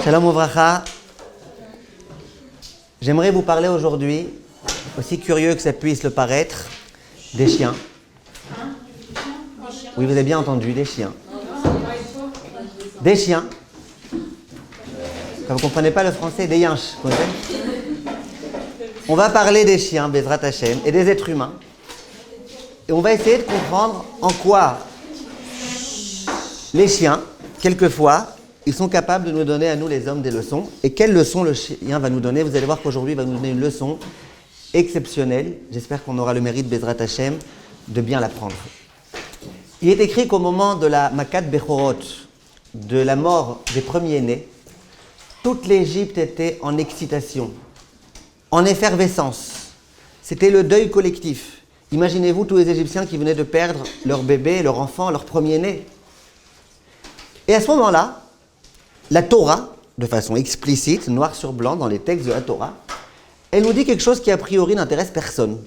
Shalom Uvracha. J'aimerais vous parler aujourd'hui, aussi curieux que ça puisse le paraître, des chiens. Oui, vous avez bien entendu, des chiens. Des chiens. Quand vous ne comprenez pas le français, des yinches. On va parler des chiens, Bezrat Hashem, et des êtres humains. Et on va essayer de comprendre en quoi les chiens, quelquefois, ils sont capables de nous donner à nous, les hommes, des leçons. Et quelles leçons le chien va nous donner? Vous allez voir qu'aujourd'hui, il va nous donner une leçon exceptionnelle. J'espère qu'on aura le mérite, Bezrat Hashem, de bien l'apprendre. Il est écrit qu'au moment de la Makat Bechorot, de la mort des premiers-nés, toute l'Égypte était en excitation, en effervescence. C'était le deuil collectif. Imaginez-vous tous les Égyptiens qui venaient de perdre leur bébé, leur enfant, leur premier-né. Et à ce moment-là, la Torah, de façon explicite, noir sur blanc, dans les textes de la Torah, elle nous dit quelque chose qui a priori n'intéresse personne.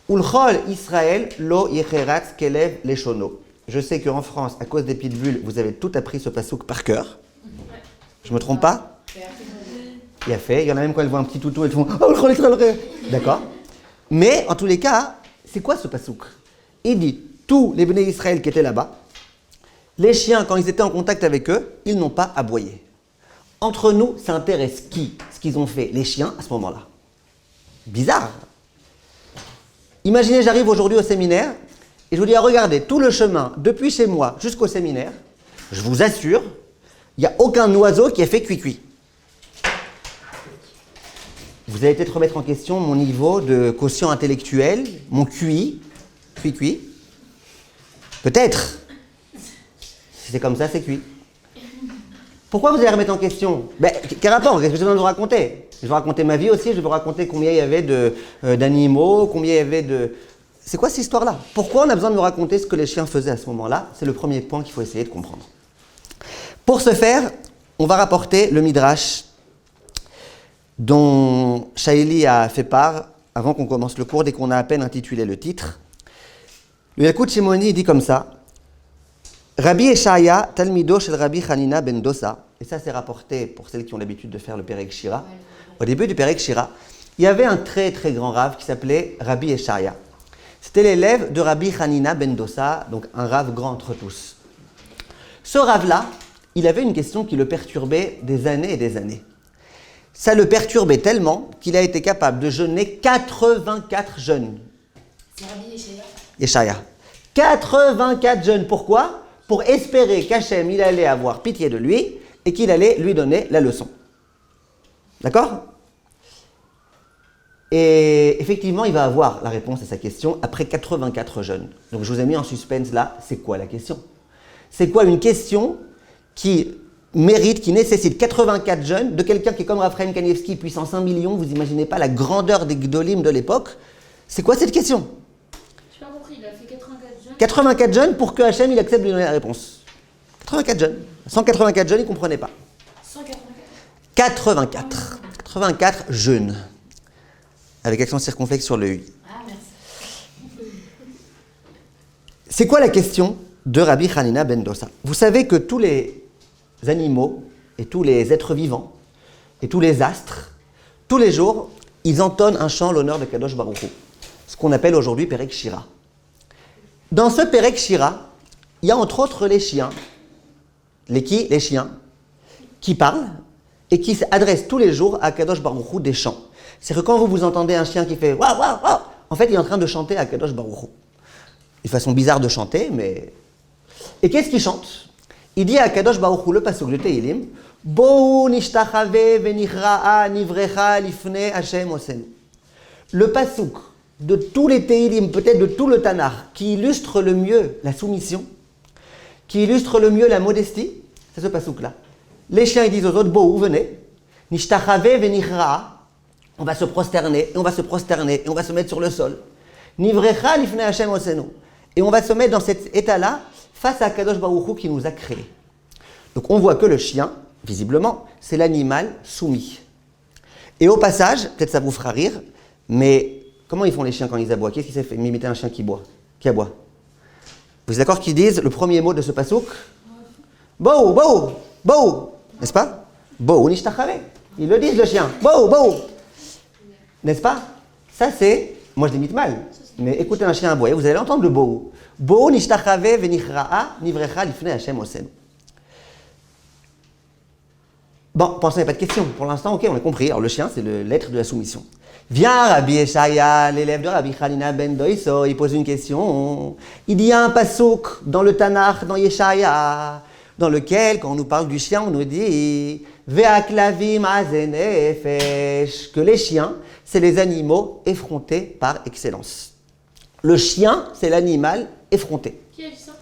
Ulchol Israël lo yecheratz kelev leshono. Je sais qu'en France, à cause des pitbulls, vous avez tout appris ce passouk par cœur. Je me trompe pas? Il y a fait. Il y en a même quand elles voient un petit toutou, elles font « Oh, Ulchol Israël !» D'accord? Mais, en tous les cas, c'est quoi ce passouk? Il dit, tous les béné Israël qui étaient là-bas, les chiens, quand ils étaient en contact avec eux, ils n'ont pas aboyé. Entre nous, ça intéresse qui? Ce qu'ils ont fait, les chiens, à ce moment-là. Bizarre. Imaginez, j'arrive aujourd'hui au séminaire, et je vous dis, regardez, tout le chemin, depuis chez moi jusqu'au séminaire, je vous assure, il n'y a aucun oiseau qui a fait cuit-cuit. Vous allez peut-être remettre en question mon niveau de quotient intellectuel, mon QI, cuit-cuit. Peut-être. Si c'est comme ça, c'est cuit. Pourquoi vous allez remettre en question? Quel rapport? Qu'est-ce que j'ai besoin de vous raconter? Je vais vous raconter ma vie aussi, je vais vous raconter combien il y avait d'animaux, combien il y avait de... C'est quoi cette histoire-là? Pourquoi on a besoin de me raconter ce que les chiens faisaient à ce moment-là? C'est le premier point qu'il faut essayer de comprendre. Pour ce faire, on va rapporter le Midrash dont Shaili a fait part avant qu'on commence le cours, dès qu'on a à peine intitulé le titre. Le Yalkut Shimoni dit comme ça: Rabbi Eshaya, Talmido shel Rabbi Hanina ben Dosa, et ça c'est rapporté pour celles qui ont l'habitude de faire le Perek Shira. Au début du Perek Shira, il y avait un très très grand rave qui s'appelait Rabbi Eshaya. C'était l'élève de Rabbi Hanina ben Dosa, donc un rave grand entre tous. Ce rave-là, il avait une question qui le perturbait des années et des années. Ça le perturbait tellement qu'il a été capable de jeûner 84 jeûnes. C'est Rabbi Eshaya. Eshaya. 84 jeûnes. Pourquoi? Pour espérer qu'Hachem, il allait avoir pitié de lui et qu'il allait lui donner la leçon. D'accord? Et effectivement, il va avoir la réponse à sa question après 84 jeûnes. Donc je vous ai mis en suspense là, c'est quoi la question? C'est quoi une question qui mérite, qui nécessite 84 jeûnes de quelqu'un qui est comme Raphaël Kanievski, puissance 1 million, vous imaginez pas la grandeur des Gdolim de l'époque? C'est quoi cette question? 84 jeunes pour que Hachem il accepte de lui donner la réponse. 84 jeunes. 184 jeunes, il ne comprenait pas. 184. 84 jeunes. Avec accent circonflexe sur le U. Ah, merci. C'est quoi la question de Rabbi Hanina ben Dosa? Vous savez que tous les animaux et tous les êtres vivants et tous les astres, tous les jours, ils entonnent un chant à l'honneur de Kadosh Baruch Hu. Ce qu'on appelle aujourd'hui Perek Shira. Dans ce Perek Shira, il y a entre autres les chiens. Les chiens qui parlent et qui s'adressent tous les jours à Kadosh Baruch Hu des chants. C'est que quand vous entendez un chien qui fait waouh waouh waouh, en fait il est en train de chanter à Kadosh Baruch Hu. Une façon bizarre de chanter, mais... Et qu'est-ce qu'il chante? Il dit à Kadosh Baruch Hu, le pasuk de Tehilim, Bo nishtachave venichra'a nivrecha lifne Hashem osenu. Le pasuk de tous les Tehilim, peut-être de tout le Tanakh, qui illustre le mieux la soumission, qui illustre le mieux la modestie, c'est ce passouk-là. Les chiens, ils disent aux autres, Bohu, venez, nishtachave venichra'a, on va se prosterner, et on va se prosterner, et on va se mettre sur le sol. Nivrecha lifnei Hashem osenu. Et on va se mettre dans cet état-là, face à Kadosh Baruch Hu qui nous a créés. Donc on voit que le chien, visiblement, c'est l'animal soumis. Et au passage, peut-être ça vous fera rire, mais comment ils font les chiens quand ils aboient? Qu'est-ce qui s'est fait imiter un chien qui boit? Qui aboie? Vous êtes d'accord qu'ils disent le premier mot de ce passouk? Bohu, bohu, bohu, n'est-ce pas? Bo nishtachave. Ils le disent, le chien. Bo, bo. N'est-ce pas? Ça, c'est... Moi, je l'imite mal. Mais écoutez un chien aboyer, vous allez entendre le bo. Bo nishtachave venichra'a nivrecha lifnei Hashem osenu. Bon, pour l'instant, il n'y a pas de question. Pour l'instant, ok, on a compris. Alors, le chien, c'est l'être de la soumission. Vient Rabbi Yeshaya, l'élève de Rabbi Hanina ben Doiso, il pose une question. Il y a un pasouk dans le Tanakh, dans Yeshaya, dans lequel, quand on nous parle du chien, on nous dit Ve'aklavim azenefesh, que les chiens, c'est les animaux effrontés par excellence. Le chien, c'est l'animal effronté. Qui a dit ça?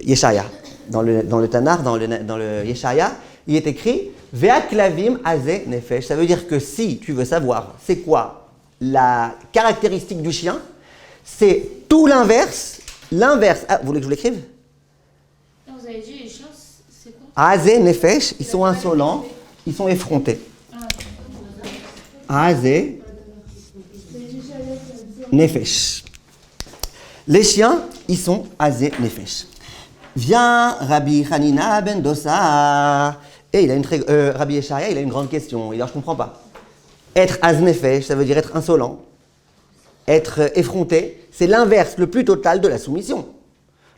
Yeshaya. Dans le Tanakh, dans le Yeshaya, il est écrit Ve'aklavim aze nefesh. Ça veut dire que si tu veux savoir c'est quoi la caractéristique du chien, c'est tout l'inverse. L'inverse. Ah, vous voulez que je vous l'écrive? Non, vous avez dit les chiens, c'est quoi? Aze nefesh, ils sont insolents, ils sont effrontés. Aze nefesh. Les chiens, ils sont aze nefesh. Vient Rabbi Hanina ben Dosa. Et il a Rabbi Yeshaya, il a une grande question. Il dit, alors, je ne comprends pas. Être aznefesh, ça veut dire être insolent. Être effronté, c'est l'inverse le plus total de la soumission.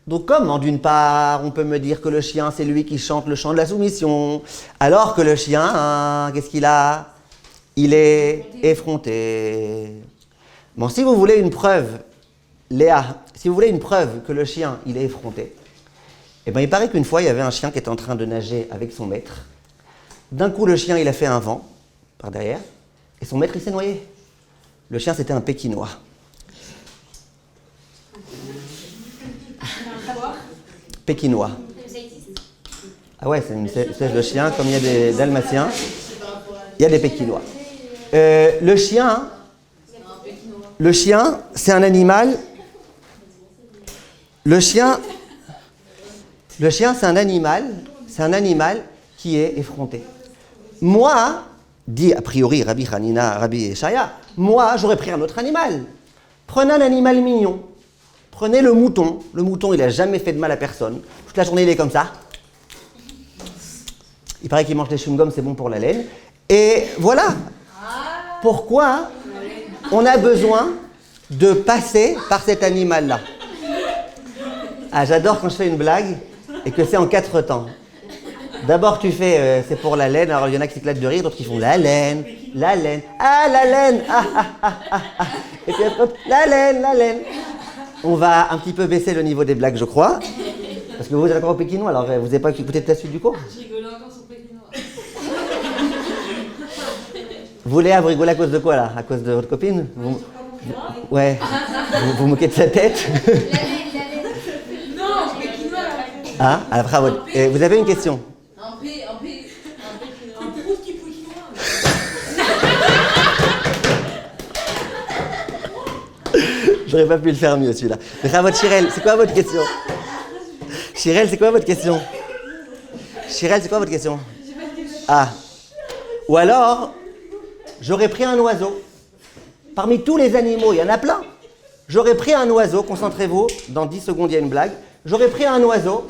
Donc comment, d'une part, on peut me dire que le chien, c'est lui qui chante le chant de la soumission, alors que le chien, qu'est-ce qu'il a? Il est effronté. Bon, si vous voulez une preuve, Léa, si vous voulez une preuve que le chien, il est effronté, eh bien, il paraît qu'une fois, il y avait un chien qui était en train de nager avec son maître. D'un coup, le chien, il a fait un vent par derrière, et son maître, il s'est noyé. Le chien, c'était un Pékinois. Pékinois. Ah ouais, c'est une espèce de chien, comme il y a des Dalmatiens, il y a des Pékinois. Le chien, c'est un animal. Le chien, c'est un animal qui est effronté. Moi, dit a priori Rabbi Hanina, Rabbi Yeshaya, moi, j'aurais pris un autre animal. Prenez un animal mignon. Prenez le mouton. Le mouton, il n'a jamais fait de mal à personne. Toute la journée, il est comme ça. Il paraît qu'il mange des chewing-gums, c'est bon pour la laine. Et voilà. Pourquoi on a besoin de passer par cet animal-là? Ah, j'adore quand je fais une blague et que c'est en 4 temps. D'abord, tu fais, c'est pour la laine. Alors, il y en a qui s'éclatent de rire, d'autres qui font la laine. Ah, la laine. Ah. Et puis, hop, la laine. On va un petit peu baisser le niveau des blagues, je crois. Parce que vous êtes encore au pékinois, alors vous n'avez pas écouté la suite du cours? Je rigolais encore sur pékinois. Vous, Léa, vous rigolez à cause de quoi, là? À cause de votre copine? Ouais. Vous moquez de sa tête? Non, pékinois. Ah, bravo. Et vous avez une question? Un prout qui pékinois. J'aurais pas pu le faire mieux, celui-là. Bravo, Chirel, c'est quoi votre question? Chirel, c'est quoi votre question? Ah. Ou alors, j'aurais pris un oiseau. Parmi tous les animaux, il y en a plein. J'aurais pris un oiseau, concentrez-vous, dans 10 secondes, il y a une blague. J'aurais pris un oiseau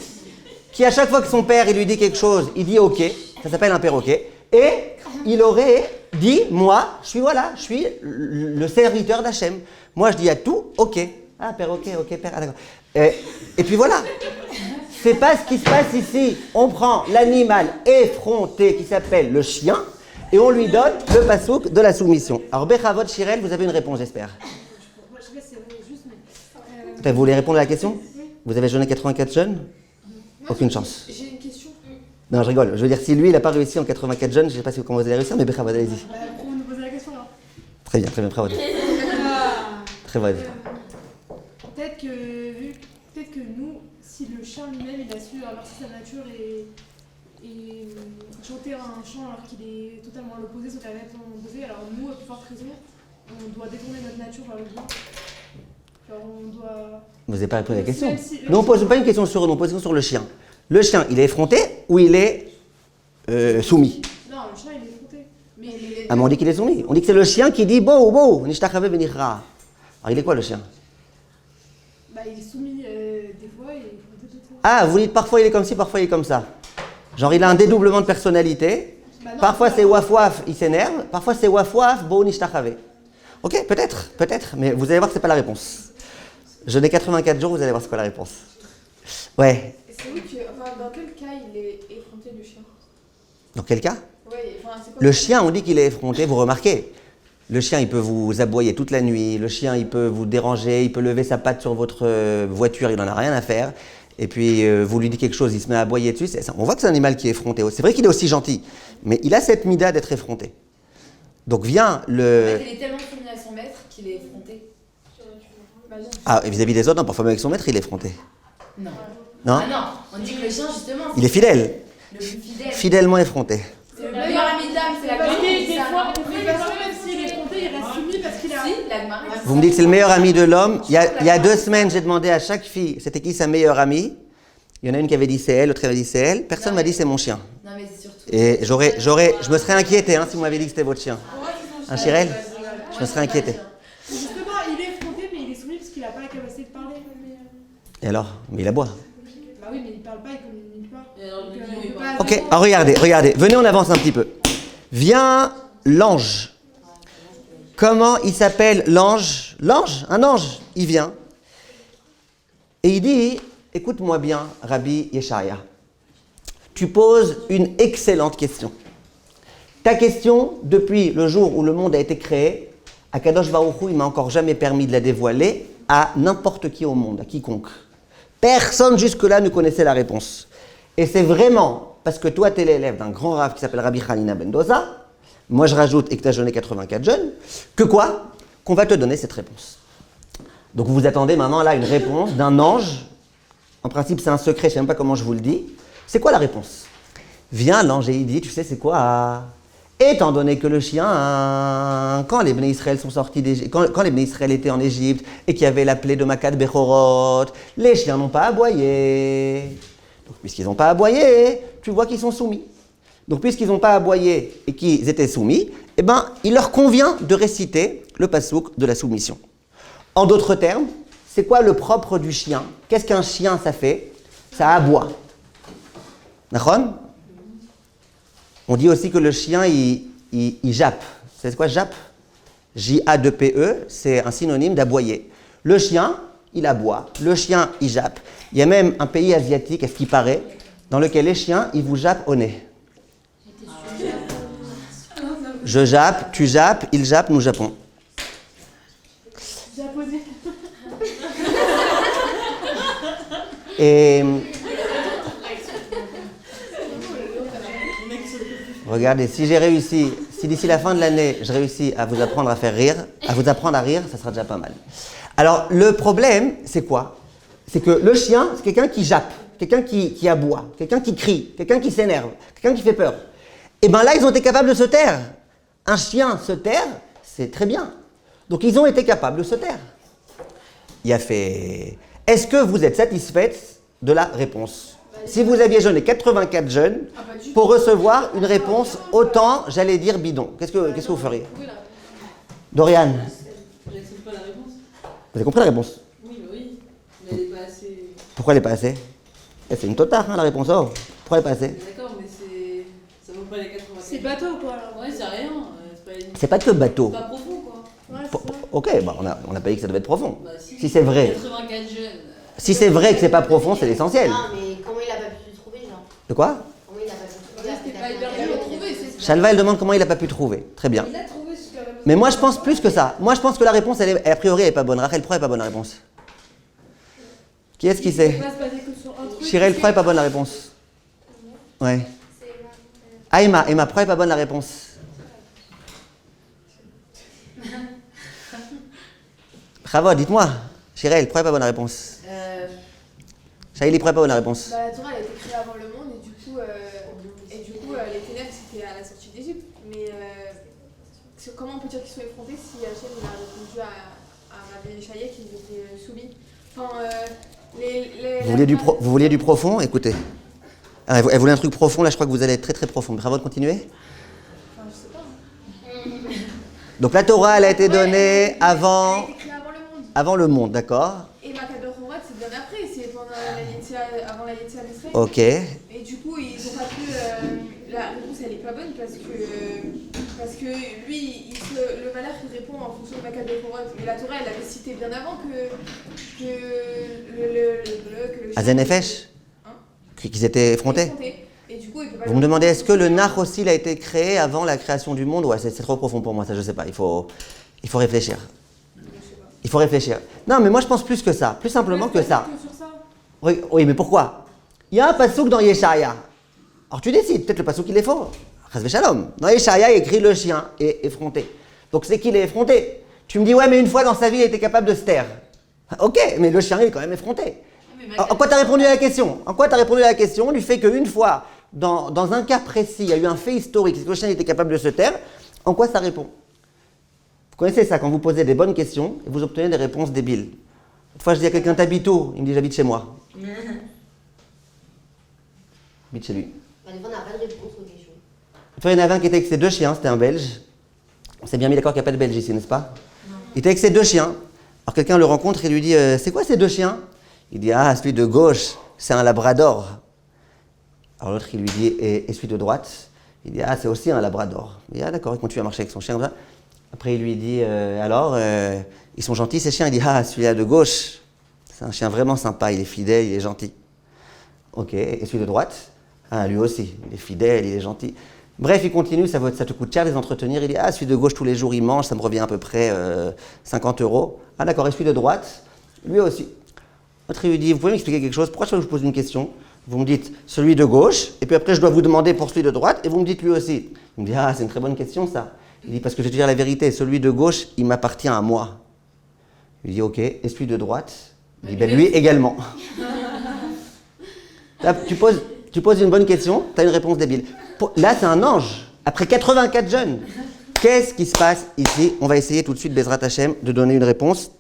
qui, à chaque fois que son père il lui dit quelque chose, il dit OK, ça s'appelle un perroquet, et il aurait dit, moi, je suis le serviteur d'Hachem. Moi, je dis à tout OK. Ah, perroquet, OK, père, ah, d'accord. Et puis voilà. C'est pas ce qui se passe ici. On prend l'animal effronté qui s'appelle le chien et on lui donne le pasouk de la soumission. Alors, Bechavot, Chirel, vous avez une réponse, j'espère. Moi, je sais pas si c'est juste, mais... Vous voulez répondre à la question? Vous avez jeûné 84 jeûnes? Aucune chance. J'ai une question. Non, je rigole. Je veux dire, si lui, il n'a pas réussi en 84 jeûnes, je ne sais pas si comment vous allez réussir, mais Bechavot, allez-y. Pour nous poser la question, alors. Très bien, Bechavot. Très bien. Peut-être que nous, si le chien lui-même, il a su inverser sa nature et chanter un chant alors qu'il est totalement à l'opposé, sauf qu'à l'opposé, alors nous, à plus forte raison, on doit détourner notre nature vers le bien. Genre, on doit... Vous n'avez pas répondu à la question. Si, Non, on ne pose pas une question sur eux, on pose une question sur le chien. Le chien, il est effronté ou il est soumis? Non, le chien, il est effronté. Mais Ah, mais on dit qu'il est soumis. On dit que c'est le chien qui dit bo, nishtachave venichra. Alors, il est quoi le chien? bah, il est soumis des fois et effronté d'autres fois. Ah, vous dites parfois il est comme ci, parfois il est comme ça. Genre, il a un dédoublement de personnalité. non, Parfois c'est waf waf, il s'énerve. Parfois c'est waf waf, bo nishtachave. Ok, peut-être, mais vous allez voir que c'est pas la réponse. Jeûner 84 jours, vous allez voir c'est quoi la réponse. Ouais. C'est où que, enfin, dans quel cas il est effronté le chien? Dans quel cas? Ouais, enfin, c'est quoi Le chien, on dit qu'il est effronté, vous remarquez. Le chien, il peut vous aboyer toute la nuit. Le chien, il peut vous déranger. Il peut lever sa patte sur votre voiture. Il n'en a rien à faire. Et puis, vous lui dites quelque chose, il se met à aboyer dessus. On voit que c'est un animal qui est effronté. C'est vrai qu'il est aussi gentil. Mais il a cette mida d'être effronté. Donc, vient le... En fait, il est tellement soumis à son maître qu'il est effronté. Bah, non. Ah, et vis-à-vis des autres, non, parfois même avec son maître, il est effronté. Non. Non? Ah non, on dit que le chien, justement, Il est fidèle. le plus fidèle. Fidèlement effronté. C'est le meilleur ami de l'âme, c'est la Parce grande que qui dit des ça. fois, même s'il est fronté, il reste soumis parce qu'il a. Si, la Gemara, elle dit Vous me dites que c'est le meilleur ami de l'homme. Il y a 2 semaines, j'ai demandé à chaque fille, c'était qui sa meilleure amie? Il y en a une qui avait dit c'est elle, l'autre avait dit c'est elle. Personne m'a dit c'est mon chien. Non, mais c'est surtout. Et je me serais inquiété si vous m'aviez dit que c'était votre chien. Hein, Chirel? Je me serais inquiété. Justement, il est effronté, mais il est soumis parce qu'il n'a pas la capacité de parler. Et alors? Mais il aboie. Bah oui, mais il parle pas, il communique pas. Et alors, Donc, le il lion, peut il pas- Ok, alors regardez. Venez, on avance un petit peu. Vient l'ange. Comment il s'appelle l'ange? L'ange? Un ange. Il vient. Et il dit, écoute-moi bien, Rabbi Yesharia. Tu poses une excellente question. Ta question, depuis le jour où le monde a été créé, Akadosh Baruch Hu, il m'a encore jamais permis de la dévoiler à n'importe qui au monde, à quiconque. Personne jusque-là ne connaissait la réponse. Et c'est vraiment parce que toi, tu es l'élève d'un grand rave qui s'appelle Rabbi Hanina ben Dosa, moi je rajoute et que tu as jeûné 84 jeûnes, que quoi? Qu'on va te donner cette réponse. Donc vous attendez maintenant là une réponse d'un ange. En principe, c'est un secret, je ne sais même pas comment je vous le dis. C'est quoi la réponse? Vient l'ange et il dit, tu sais, c'est quoi? Étant donné que le chien, quand les Bnei Israël sont sortis d'Égypte, quand les Bnei Israël étaient en Égypte et qu'il y avait la plaie de Makat Bechorot, les chiens n'ont pas aboyé. Donc, puisqu'ils n'ont pas aboyé, tu vois qu'ils sont soumis. Donc, puisqu'ils n'ont pas aboyé et qu'ils étaient soumis, eh ben, il leur convient de réciter le pasouk de la soumission. En d'autres termes, c'est quoi le propre du chien? Qu'est-ce qu'un chien, ça fait? Ça aboie. D'accord? On dit aussi que le chien, il jappe. C'est quoi jappe? J-A-2-P-E, c'est un synonyme d'aboyer. Le chien, il aboie. Le chien, il jappe. Il y a même un pays asiatique, à ce qui paraît, dans lequel les chiens, ils vous jappent au nez. Je jappe, tu jappes, il jappe, nous jappons. Japonais. Et regardez, si j'ai réussi, si d'ici la fin de l'année, je réussis à vous apprendre à faire rire, à vous apprendre à rire, ça sera déjà pas mal. Alors, le problème, c'est quoi? C'est que le chien, c'est quelqu'un qui jappe, quelqu'un qui aboie, quelqu'un qui crie, quelqu'un qui s'énerve, quelqu'un qui fait peur. Et bien là, ils ont été capables de se taire. Un chien se taire, c'est très bien. Donc, ils ont été capables de se taire. Il a fait... Est-ce que vous êtes satisfaite de la réponse? Si vous aviez jeûné 84 jeûnes pour recevoir une réponse autant, j'allais dire bidon, qu'est-ce que vous feriez? Dorian, J'accepte pas la réponse. vous avez compris la réponse? Oui, bah oui. Mais elle est pas assez. Pourquoi elle n'est pas assez? Eh, c'est une totale, hein, la réponse. Oh, pourquoi elle n'est pas assez? D'accord, mais c'est. Ça vaut pas les 80. C'est bateau quoi alors. Ouais, c'est rien. C'est pas, C'est pas que bateau. pas profond, quoi. Ouais, Po- c'est ça. Ok, bah on a pas dit que ça devait être profond. Bah Si c'est vrai. 84 jeunes. Si c'est vrai que c'est pas profond, c'est l'essentiel. Non, mais comment il a pas pu trouver, genre? De quoi? Comment il a pas pu trouver? Ouais, c'était pas hyper Il a dur à trouvé, trouver, c'est ça. Chalva, elle demande comment il n'a pas pu trouver. Très bien. Il a trouvé jusqu'à la Mais moi, je pense plus que ça. Moi, je pense que la réponse, a priori, elle n'est pas bonne. Rachel, pourquoi elle n'est pas bonne la réponse? Qui est-ce qui sait? Il va se baser que sur un truc. Chirel, pourquoi elle n'est pas bonne la réponse? Ouais. Ah, Emma, pourquoi elle n'est pas bonne la réponse? Bravo, dites-moi. Chirel, pourquoi elle n'est pas bonne la réponse? Shaili, pourquoi elle n'est pas bonne la réponse? Bah, la Torah, elle a été créée avant le monde et du coup, les ténèbres, c'était à la sortie d'Égypte. Mais comment on peut dire qu'ils sont effrontés si Hachem il a répondu à Rabbi Yeshaya qu'ils étaient soumis? Enfin, Vous vouliez du profond? Écoutez. Ah, elle voulait un truc profond, là je crois que vous allez être très très profond. Bravo de continuer. Enfin, je sais pas. Donc la Torah, elle a été donnée Elle a avant, été créée avant le monde. avant le monde, d'accord? Et Makador Horvat, c'est bien après, c'est pendant avant la Yetziat d'Israël. après. Ok. Et du coup, ils ont pas pu. La réponse, elle est pas bonne parce que lui, le malheur, il répond en fonction de Makal Bekorot. Mais la Torah, elle avait cité bien avant que le Azen Nefesh Hein qu'ils étaient effrontés. Et du coup, il peut pas Vous me demandez, est-ce que le Nach aussi il a été créé avant la création du monde? Ouais, c'est trop profond pour moi, ça je sais pas. Il faut réfléchir. Il faut réfléchir. Non, mais moi je pense plus que ça. Plus simplement que ça. Sur ça. Oui, oui, mais pourquoi? Il y a un pasouk dans Yeshaya. Alors tu décides, peut-être le pasouk il est faux. Chas Shalom. Dans Yeshaya, il écrit le chien est effronté. Donc c'est qu'il est effronté. Tu me dis, ouais, mais une fois dans sa vie, il était capable de se taire. Ok, mais le chien il est quand même effronté. En quoi tu as répondu à la question? En quoi tu as répondu à la question du fait qu'une fois, dans un cas précis, il y a eu un fait historique, c'est que le chien était capable de se taire, en quoi ça répond? Vous connaissez ça, quand vous posez des bonnes questions et vous obtenez des réponses débiles. Une fois, je dis à quelqu'un, t'habites où? Il me dit, j'habite chez moi. J'habite chez lui. Bah, des fois, on n'a pas de réponse aux questions. Une fois, il y en avait un qui était avec ses 2 chiens, c'était un Belge. On s'est bien mis d'accord qu'il n'y a pas de Belge ici, n'est-ce pas? Non. Il était avec ses 2 chiens. Alors quelqu'un le rencontre et lui dit, c'est quoi ces 2 chiens? Il dit, ah, celui de gauche, c'est un labrador. Alors l'autre, il lui dit, et celui de droite? Il dit, ah, c'est aussi un labrador. Il dit, ah, d'accord, il continue à marcher avec son chien comme ça. Après, il lui dit, alors, ils sont gentils ces chiens? Il dit, ah, celui-là de gauche, c'est un chien vraiment sympa, il est fidèle, il est gentil. Ok, et celui de droite? Ah, lui aussi, il est fidèle, il est gentil. Bref, il continue, ça te coûte cher de les entretenir. Il dit, ah, celui de gauche, tous les jours, il mange, ça me revient à peu près 50 €. Ah, d'accord, et celui de droite? Lui aussi. L'autre, il lui dit, vous pouvez m'expliquer quelque chose? Pourquoi je vous pose une question? Vous me dites celui de gauche, et puis après, je dois vous demander pour celui de droite, et vous me dites lui aussi. Il me dit, ah, c'est une très bonne question, ça. Il dit, parce que je vais te dire la vérité, celui de gauche, il m'appartient à moi. Il dit, ok, et celui de droite? Il dit, ben lui également. Là, tu poses une bonne question, tu as une réponse débile. Là, c'est un ange. Après 84 jeunes, qu'est-ce qui se passe ici? On va essayer tout de suite, Bezrat Hashem, de donner une réponse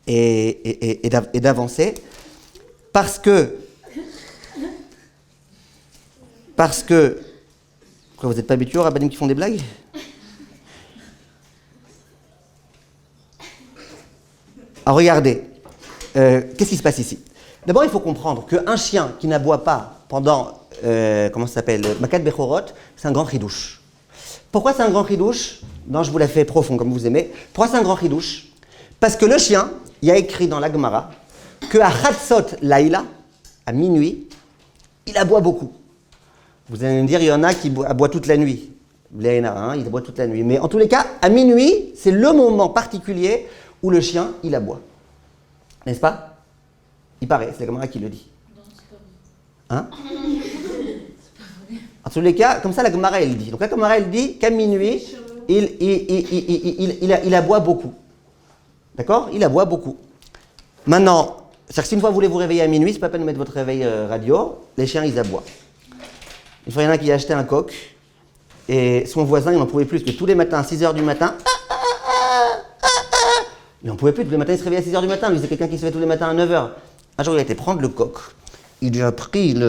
et d'avancer. Parce que... Quoi, vous n'êtes pas habitué aux rabbinim qui font des blagues? Alors regardez, qu'est-ce qui se passe ici? D'abord, il faut comprendre qu'un chien qui n'aboie pas pendant, comment ça s'appelle, Makat Bechorot, c'est un grand chidouche. Pourquoi c'est un grand chidouche? Non, je vous la fais profond comme vous aimez. Pourquoi c'est un grand chidouche? Parce que le chien, il y a écrit dans la Gemara qu'à Chatzot Laïla, à minuit, il aboie beaucoup. Vous allez me dire, il y en a qui aboient toute la nuit. Il y en a un, il aboie toute la nuit. Mais en tous les cas, à minuit, c'est le moment particulier où le chien, il aboie. N'est-ce pas? Il paraît, c'est la Gemara qui le dit. Hein? En tous les cas, comme ça, la Gemara, elle dit. Donc la Gemara, elle dit qu'à minuit, il aboie beaucoup. D'accord? Il aboie beaucoup. Maintenant, c'est-à-dire que si une fois vous voulez vous réveiller à minuit, c'est pas la peine de mettre votre réveil radio, les chiens, ils aboient. Une fois, il y en a qui a acheté un coq, et son voisin, il n'en pouvait plus, parce que tous les matins, à 6h du matin, il n'en pouvait plus, tous les matins, il se réveillait à 6h du matin. Lui, c'est quelqu'un qui se réveille tous les matins à 9h. Un jour, il a été prendre le coq, il lui a pris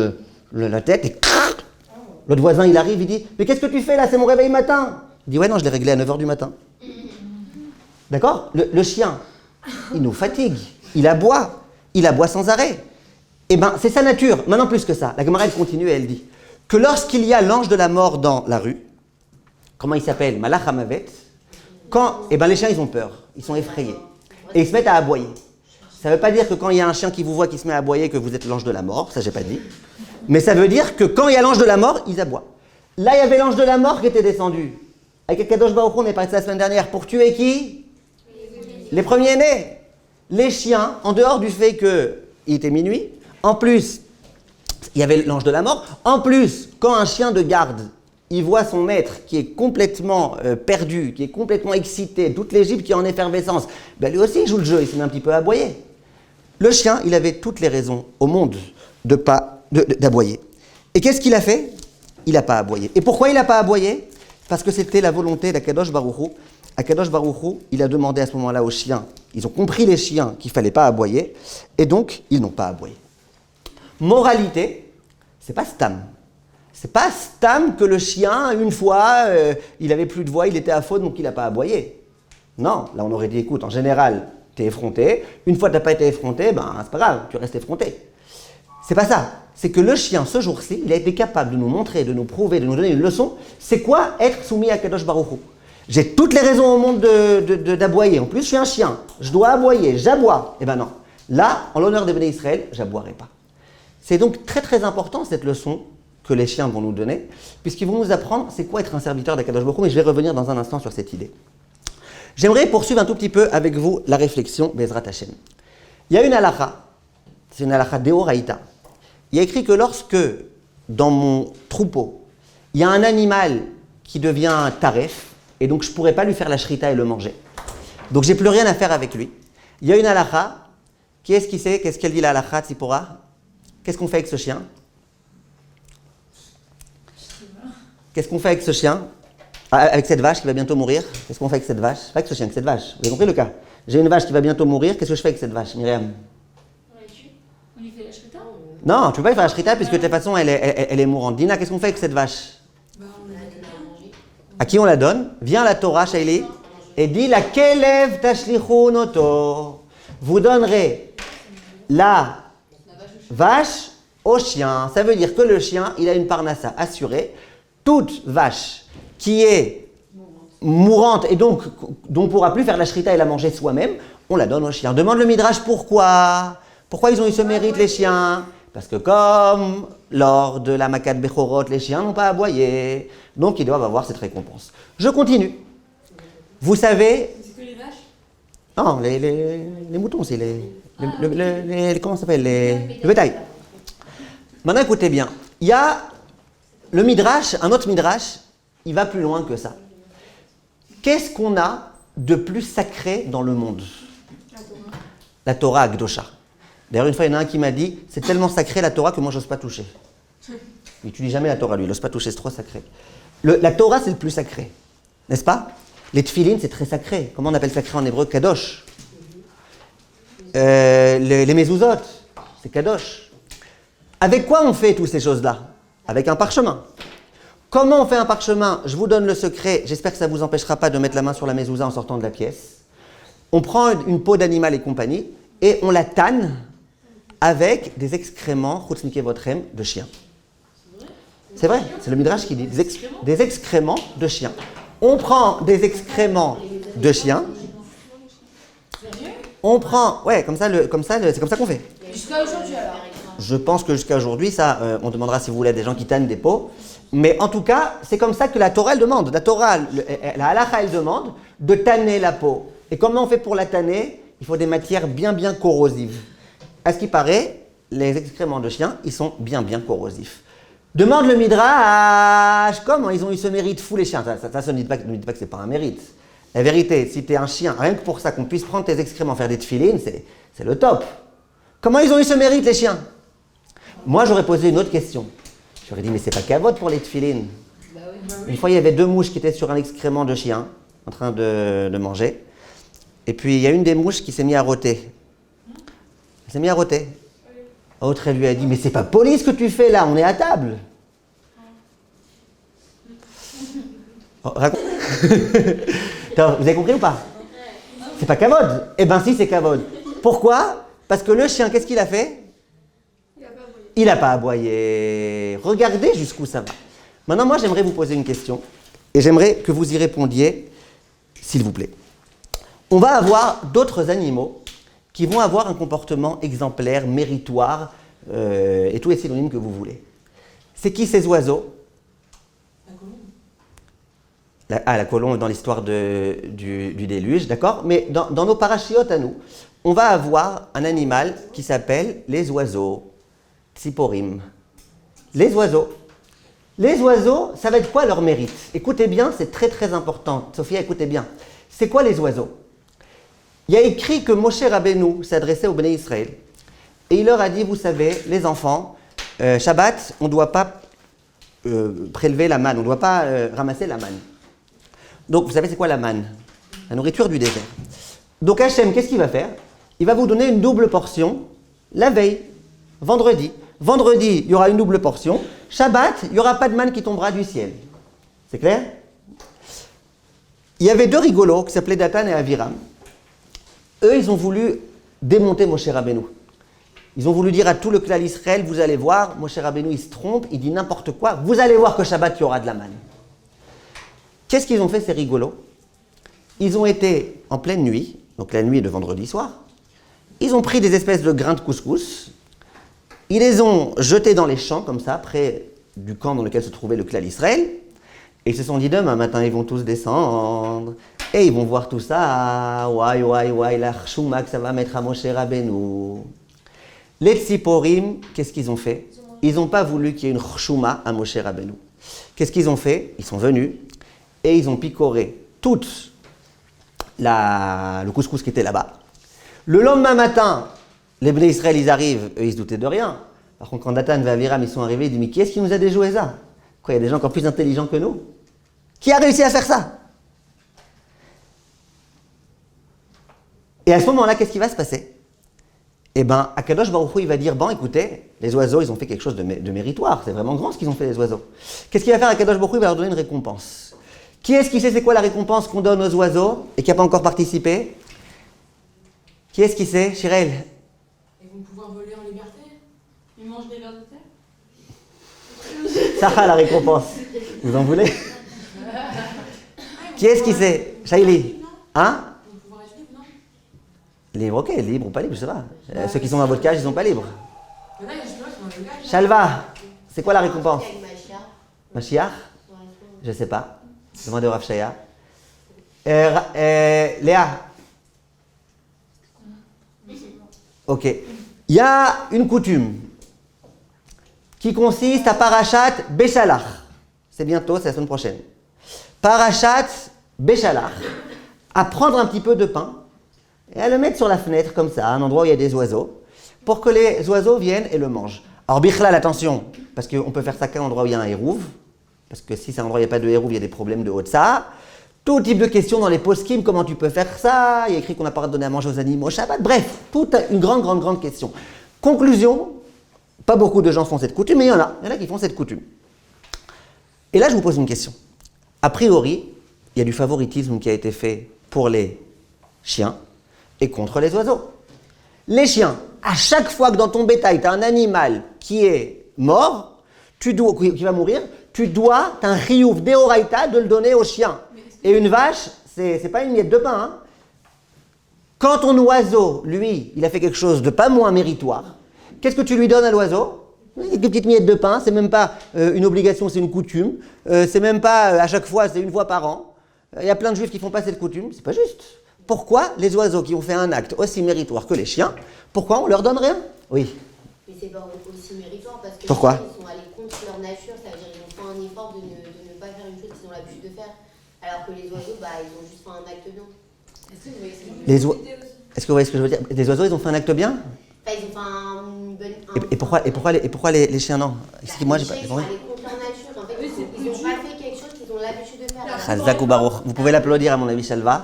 la tête, et l'autre voisin, il arrive, il dit, mais qu'est-ce que tu fais là, c'est mon réveil matin? Il dit, ouais, non, je l'ai réglé à 9h du matin. D'accord? Le chien, il nous fatigue, il aboie sans arrêt. Eh bien, c'est sa nature. Maintenant, plus que ça, la Gemara, elle continue et elle dit que lorsqu'il y a l'ange de la mort dans la rue, comment il s'appelle? Malach Hamavet, eh ben, les chiens, ils ont peur, ils sont effrayés. Et ils se mettent à aboyer. Ça ne veut pas dire que quand il y a un chien qui vous voit qui se met à aboyer, que vous êtes l'ange de la mort, ça j'ai pas dit. Mais ça veut dire que quand il y a l'ange de la mort, ils aboient. Là, il y avait l'ange de la mort qui était descendu. Avec Kadosh Baruch Hu, on est parlé de ça la semaine dernière, pour tuer qui? Les premiers-nés. Les chiens, en dehors du fait qu'il était minuit, en plus, il y avait l'ange de la mort. En plus, quand un chien de garde, il voit son maître qui est complètement perdu, qui est complètement excité, toute l'Égypte qui est en effervescence, ben lui aussi il joue le jeu, il se met un petit peu à aboyer. Le chien, il avait toutes les raisons au monde d'aboyer. Et qu'est-ce qu'il a fait? Il n'a pas aboyé. Et pourquoi il n'a pas aboyé? Parce que c'était la volonté d'Akadosh Baruch Hu. Akadosh Baruch Hu, il a demandé à ce moment-là aux chiens, ils ont compris les chiens qu'il ne fallait pas aboyer, et donc ils n'ont pas aboyé. Moralité, c'est pas Stam. C'est pas Stam que le chien, une fois, il avait plus de voix, il était à faute, donc il n'a pas aboyé. Non, là on aurait dit, écoute, en général, tu es effronté, une fois tu n'as pas été effronté, ben c'est pas grave, tu restes effronté. C'est pas ça. c'est que le chien, ce jour-ci, il a été capable de nous montrer, de nous prouver, de nous donner une leçon. C'est quoi être soumis à Kadosh Baruch Hu? J'ai toutes les raisons au monde d'aboyer. En plus, je suis un chien. Je dois aboyer. J'aboie. Eh ben non. Là, en l'honneur des béné Israël, j'aboierai pas. C'est donc très très important cette leçon que les chiens vont nous donner, puisqu'ils vont nous apprendre c'est quoi être un serviteur d'Akadosh Baruch Hu, mais je vais revenir dans un instant sur cette idée. J'aimerais poursuivre un tout petit peu avec vous la réflexion Bezrat Hashem. Il y a une halakha, c'est une halakha d'Eoraïta. Il y a écrit que lorsque, dans mon troupeau, il y a un animal qui devient un taref, et donc je ne pourrais pas lui faire la shrita et le manger. Donc j'ai plus rien à faire avec lui. Il y a une halakha, qui est-ce qui sait? Qu'est-ce qu'elle dit la halakha, Tzipora? Qu'est-ce qu'on fait avec ce chien? Qu'est-ce qu'on fait avec ce chien? Avec cette vache qui va bientôt mourir? Qu'est-ce qu'on fait avec cette vache? Pas avec ce chien, avec cette vache. Vous avez compris le cas? J'ai une vache qui va bientôt mourir, qu'est-ce que je fais avec cette vache, Myriam? On la tue. On lui fait la shrita. Non, tu ne peux pas lui faire la shrita puisque de toute façon elle est mourante. Dina, qu'est-ce qu'on fait avec cette vache? À qui on la donne? Vient la Torah, Shaili, et dit la kelev tashlichun oto. Vous donnerez la vache au chien. Ça veut dire que le chien, il a une parnassa assurée. Toute vache qui est mourante et donc dont on ne pourra plus faire la shrita et la manger soi-même, on la donne au chien. Demande le Midrash pourquoi? Pourquoi ils ont eu ce mérite, les chiens? Parce que comme lors de la Makat Bechorot, les chiens n'ont pas aboyé, donc ils doivent avoir cette récompense. Je continue. Vous savez... C'est que les vaches? Non, les moutons, c'est comment ça s'appelle? Le bétail. Maintenant, écoutez bien. Il y a le Midrash, un autre Midrash, il va plus loin que ça. Qu'est-ce qu'on a de plus sacré dans le monde? La Torah Akdosha. D'ailleurs, une fois, il y en a un qui m'a dit, c'est tellement sacré la Torah que moi, j'ose pas toucher. Il n'utilise jamais la Torah, lui, il n'ose pas toucher, c'est trop sacré. La Torah, c'est le plus sacré, n'est-ce pas? Les tefilines, c'est très sacré. Comment on appelle sacré en hébreu? Kadosh. Les mezuzot, c'est kadosh. Avec quoi on fait toutes ces choses-là? Avec un parchemin. Comment on fait un parchemin? Je vous donne le secret, j'espère que ça ne vous empêchera pas de mettre la main sur la mezouza en sortant de la pièce. On prend une peau d'animal et compagnie, et on la tanne avec des excréments, chutznike votrem, de chien. C'est vrai, c'est le Midrash qui dit des excréments de chien. On prend des excréments de chien. On prend, ouais, comme ça, c'est comme ça qu'on fait. Jusqu'à aujourd'hui alors. Je pense que jusqu'à aujourd'hui, ça, on demandera si vous voulez à des gens qui tannent des peaux. Mais en tout cas, c'est comme ça que la Torah, elle demande. La Torah, la halakha, elle demande de tanner la peau. Et comment on fait pour la tanner? Il faut des matières bien corrosives. À ce qui paraît, les excréments de chien, ils sont bien corrosifs. Demande le Midrash, comment ils ont eu ce mérite fou les chiens? Ça ne dit pas que c'est pas un mérite. La vérité, si tu es un chien, rien que pour ça, qu'on puisse prendre tes excréments, faire des tefilines, c'est le top. Comment ils ont eu ce mérite les chiens? Moi, j'aurais posé une autre question. J'aurais dit, mais c'est pas kavod pour les tefilines. Une fois, il y avait 2 mouches qui étaient sur un excrément de chien, en train de manger. Et puis, il y a une des mouches qui s'est mise à rôter. Elle s'est mise à rôter. L'autre, elle lui a dit, mais c'est pas poli ce que tu fais là, on est à table. Oh, raconte. Attends, vous avez compris ou pas? C'est pas kavod. Eh ben si, c'est kavod. Pourquoi? Parce que le chien, qu'est-ce qu'il a fait? Il n'a pas aboyé. Regardez jusqu'où ça va. Maintenant, moi, j'aimerais vous poser une question. Et j'aimerais que vous y répondiez, s'il vous plaît. On va avoir d'autres animaux qui vont avoir un comportement exemplaire, méritoire, et tous les synonymes que vous voulez. C'est qui ces oiseaux? La colombe dans l'histoire du déluge, d'accord? Mais dans nos parachiotes à nous, on va avoir un animal qui s'appelle les oiseaux. Tsiporim. Les oiseaux. Les oiseaux, ça va être quoi leur mérite? Écoutez bien, c'est très important. Sophia, écoutez bien. C'est quoi les oiseaux? Il y a écrit que Moshe Rabbeinu s'adressait aux Béné Israël. Et il leur a dit, vous savez, les enfants, Shabbat, on ne doit pas prélever la manne, on ne doit pas ramasser la manne. Donc, vous savez, c'est quoi la manne? La nourriture du désert. Donc, Hachem, qu'est-ce qu'il va faire? Il va vous donner une double portion la veille, vendredi. Vendredi, il y aura une double portion. Shabbat, il n'y aura pas de manne qui tombera du ciel. C'est clair? Il y avait 2 rigolos qui s'appelaient Datan et Aviram. Eux, ils ont voulu démonter Moshe Rabbeinu. Ils ont voulu dire à tout le clan d'Israël, vous allez voir, Moshe Rabbeinu il se trompe, il dit n'importe quoi, vous allez voir que Shabbat il y aura de la manne. Qu'est-ce qu'ils ont fait, c'est rigolo. Ils ont été en pleine nuit, donc la nuit de vendredi soir, ils ont pris des espèces de grains de couscous, ils les ont jetés dans les champs comme ça, près du camp dans lequel se trouvait le clan d'Israël, et ils se sont dit demain matin ils vont tous descendre, et ils vont voir tout ça, ouai, la chouma que ça va mettre à Moshe Rabbeinu. Les Tziporim, qu'est-ce qu'ils ont fait? Ils n'ont pas voulu qu'il y ait une chouma à Moshe Rabbeinu. Qu'est-ce qu'ils ont fait? Ils sont venus et ils ont picoré tout le couscous qui était là-bas. Le lendemain matin, les Bnei Israël, ils arrivent, eux, ils se doutaient de rien. Par contre, quand Nathan et Aviram, ils sont arrivés, ils disent, mais qui est-ce qui nous a déjoué ça? Quoi, il y a des gens encore plus intelligents que nous? Qui a réussi à faire ça? Et à ce moment-là, qu'est-ce qui va se passer? Eh bien, Akadosh Baruch Hu, il va dire, bon, écoutez, les oiseaux, ils ont fait quelque chose de méritoire. C'est vraiment grand ce qu'ils ont fait, les oiseaux. Qu'est-ce qu'il va faire Akadosh Baruch Hu? Il va leur donner une récompense. Qui est-ce qui sait c'est quoi la récompense qu'on donne aux oiseaux et qui n'a pas encore participé? Qui est-ce qui sait? Shirel? Ils vont pouvoir voler en liberté. Ils mangent des vers de terre. Ça, la récompense. Vous en voulez? Qui est-ce qui sait? Shaili? Hein? Ils vont pouvoir être libres, non? Libre, ok, libre ou pas libre, je sais pas. Ceux qui sont dans votre cage, ils sont pas libres. Mais là, il y a des gens qui sont dans le cage. Shalva, c'est quoi la récompense? Avec Mashiach. Mashiach? Ouais, Je sais pas. Demandez au Rav Shaya. Léa? Ok. Il y a une coutume qui consiste à Parashat Béchalach. C'est bientôt, c'est la semaine prochaine. Parashat Béchalach. À prendre un petit peu de pain et à le mettre sur la fenêtre comme ça, à un endroit où il y a des oiseaux, pour que les oiseaux viennent et le mangent. Alors Bichlal, attention, parce qu'on peut faire ça qu'à un endroit où il y a un hérouv, parce que si c'est un endroit où il n'y a pas de hérouv, il y a des problèmes de Hotsa. Tout type de questions dans les poskim, comment tu peux faire ça? Il y a écrit qu'on n'a pas le droit de donner à manger aux animaux au Shabbat. Bref, toute une grande question. Conclusion, pas beaucoup de gens font cette coutume, mais il y en a qui font cette coutume. Et là, je vous pose une question. A priori, il y a du favoritisme qui a été fait pour les chiens et contre les oiseaux. Les chiens, à chaque fois que dans ton bétail, tu as un animal qui est mort, qui va mourir, tu as un chiyuv deoraita de le donner au chien. Et une vache, c'est pas une miette de pain. Hein. Quand ton oiseau, lui, il a fait quelque chose de pas moins méritoire, qu'est-ce que tu lui donnes à l'oiseau? Des petites miettes de pain, c'est même pas une obligation, c'est une coutume. C'est même pas à chaque fois, c'est une fois par an. Il y a plein de juifs qui font pas cette coutume, c'est pas juste. Pourquoi les oiseaux qui ont fait un acte aussi méritoire que les chiens, pourquoi on leur donne rien? Oui. Mais c'est pas aussi méritoire parce que Pourquoi? ils sont allés contre leur nature, ça veut dire qu'ils ont fait un effort de ne pas faire une chose qu'ils ont l'habitude de faire. Alors que les oiseaux, ils ont juste fait un acte bien. Est-ce que vous voyez ce Est-ce que vous voyez ce que je veux dire? Les oiseaux, ils ont fait un acte bien? Enfin, ils ont fait Et pourquoi les chiens non? Excusez-moi, j'ai pas. Ils sont allés contre leur nature. En fait, Oui, c'est ils n'ont pas fait quelque chose qu'ils ont l'habitude de faire. Chazak ou Baruch. Vous pouvez l'applaudir à mon avis, Shalva.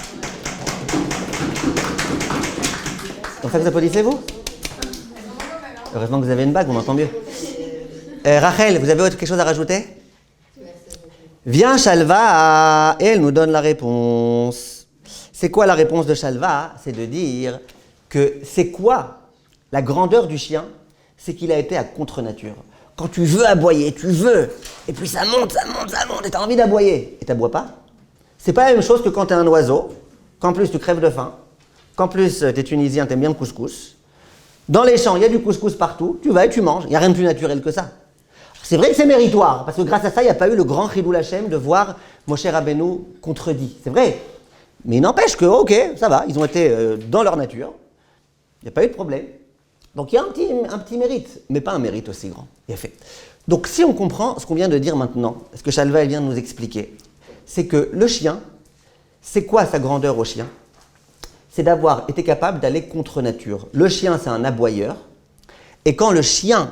Donc ça, vous applaudissez vous? Heureusement que vous avez une bague, on entend mieux. Rachel, vous avez quelque chose à rajouter? Viens Shalva, et elle nous donne la réponse. C'est quoi la réponse de Shalva? C'est de dire que c'est quoi la grandeur du chien? C'est qu'il a été à contre-nature. Quand tu veux aboyer, tu veux, et puis ça monte, et tu as envie d'aboyer, et tu n'aboies pas. C'est pas la même chose que quand tu es un oiseau, qu'en plus tu crèves de faim, qu'en plus tu es tunisien, tu aimes bien le couscous. Dans les champs, il y a du couscous partout, tu vas et tu manges, il n'y a rien de plus naturel que ça. C'est vrai que c'est méritoire, parce que grâce à ça, il n'y a pas eu le grand Chilul Hashem de voir Moshe Rabbeinu contredit. C'est vrai. Mais il n'empêche que, ok, ça va, ils ont été dans leur nature, il n'y a pas eu de problème. Donc il y a un petit mérite, mais pas un mérite aussi grand. Il a fait. Donc si on comprend ce qu'on vient de dire maintenant, ce que Shalva vient de nous expliquer, c'est que le chien, c'est quoi sa grandeur au chien? C'est d'avoir été capable d'aller contre nature. Le chien, c'est un aboyeur, et quand le chien,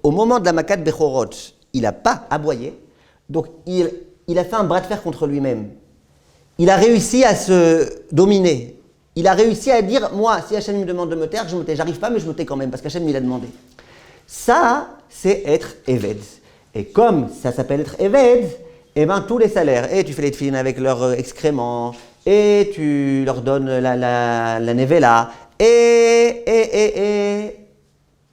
au moment de la Makat Bechorot, il n'a pas aboyé, donc il a fait un bras de fer contre lui-même. Il a réussi à se dominer. Il a réussi à dire, moi, si Hachem me demande de me taire, je me tais. J'arrive pas, mais je me tais quand même, parce qu'Hachem, il a demandé. Ça, c'est être Eved. Et comme ça s'appelle être Eved, eh ben, tous les salaires, et tu fais les tefilines avec leurs excréments, et tu leur donnes la nevela, et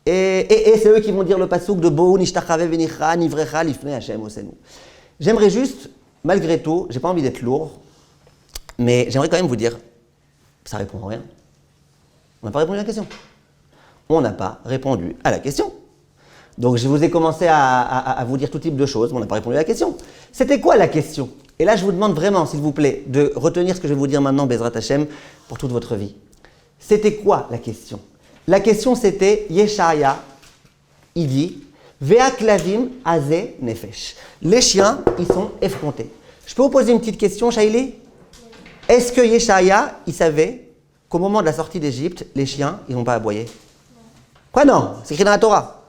Et c'est eux qui vont dire le pasouk de Bo'u nishtachave venicha nivrecha lifnei Hashem osenu. J'aimerais juste, malgré tout, j'ai pas envie d'être lourd, mais j'aimerais quand même vous dire, ça répond à rien. On n'a pas répondu à la question. On n'a pas répondu à la question. Donc je vous ai commencé à vous dire tout type de choses, mais on n'a pas répondu à la question. C'était quoi la question? Et là, je vous demande vraiment, s'il vous plaît, de retenir ce que je vais vous dire maintenant, Bezrat Hashem, pour toute votre vie. C'était quoi la question? La question, c'était, Yeshaya, il dit, Vea klavim aze nefesh. Les chiens, ils sont effrontés. Je peux vous poser une petite question, Shaili? Est-ce que Yeshaya, il savait qu'au moment de la sortie d'Égypte, les chiens, ils n'ont pas aboyé? Quoi, non? C'est écrit dans la Torah.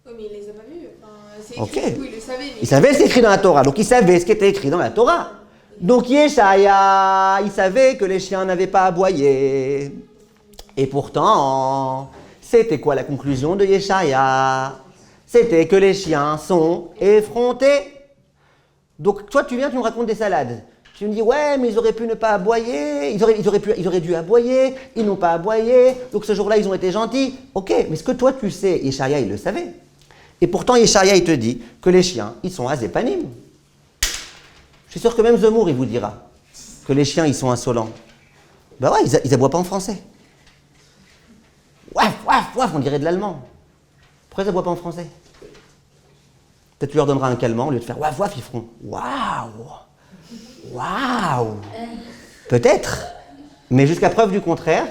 Oui, mais il les a pas vus. Enfin, c'est Ok. écrit, oui, il le savait. Mais... Il savait ce qui est écrit dans la Torah, donc il savait ce qui était écrit dans la Torah. Donc Yeshaya, il savait que les chiens n'avaient pas aboyé. Et pourtant, c'était quoi la conclusion de Yeshaya? C'était que les chiens sont effrontés. Donc toi, tu viens, tu me racontes des salades. Tu me dis, ouais, mais ils auraient pu ne pas aboyer, ils auraient dû aboyer, ils n'ont pas aboyé, donc ce jour-là, ils ont été gentils. Ok, mais ce que toi, tu sais, Yeshaya, il le savait. Et pourtant, Yeshaya, il te dit que les chiens, ils sont azépanim. Je suis sûr que même Zemmour, il vous dira que les chiens, ils sont insolents. Ben ouais, ils aboient pas en français. Waf, waf, waf, on dirait de l'allemand. Pourquoi ils aboient pas en français? Peut-être tu leur donneras un calmant, au lieu de faire waf, waf, ils feront waouh. Waouh! Peut-être, mais jusqu'à preuve du contraire,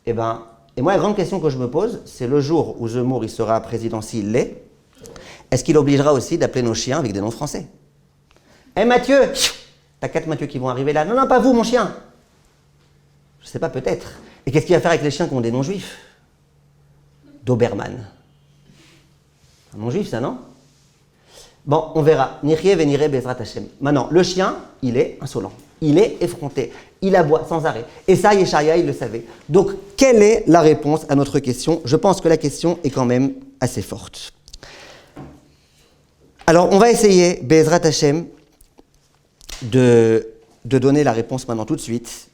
et moi la grande question que je me pose, c'est le jour où Zemmour il sera président s'il l'est, est-ce qu'il obligera aussi d'appeler nos chiens avec des noms français? Mathieu! T'as 4 Mathieu qui vont arriver là. Non, pas vous, mon chien! Je sais pas, peut-être. Et qu'est-ce qu'il va faire avec les chiens qui ont des noms juifs? Doberman. Un nom juif, ça, non? Bon, on verra. Nirye venire Bezrat Hashem. Maintenant, le chien, il est insolent. Il est effronté. Il aboie sans arrêt. Et ça, Yeshaya, il le savait. Donc, quelle est la réponse à notre question? Je pense que la question est quand même assez forte. Alors, on va essayer, Bezrat Hashem, de donner la réponse maintenant tout de suite.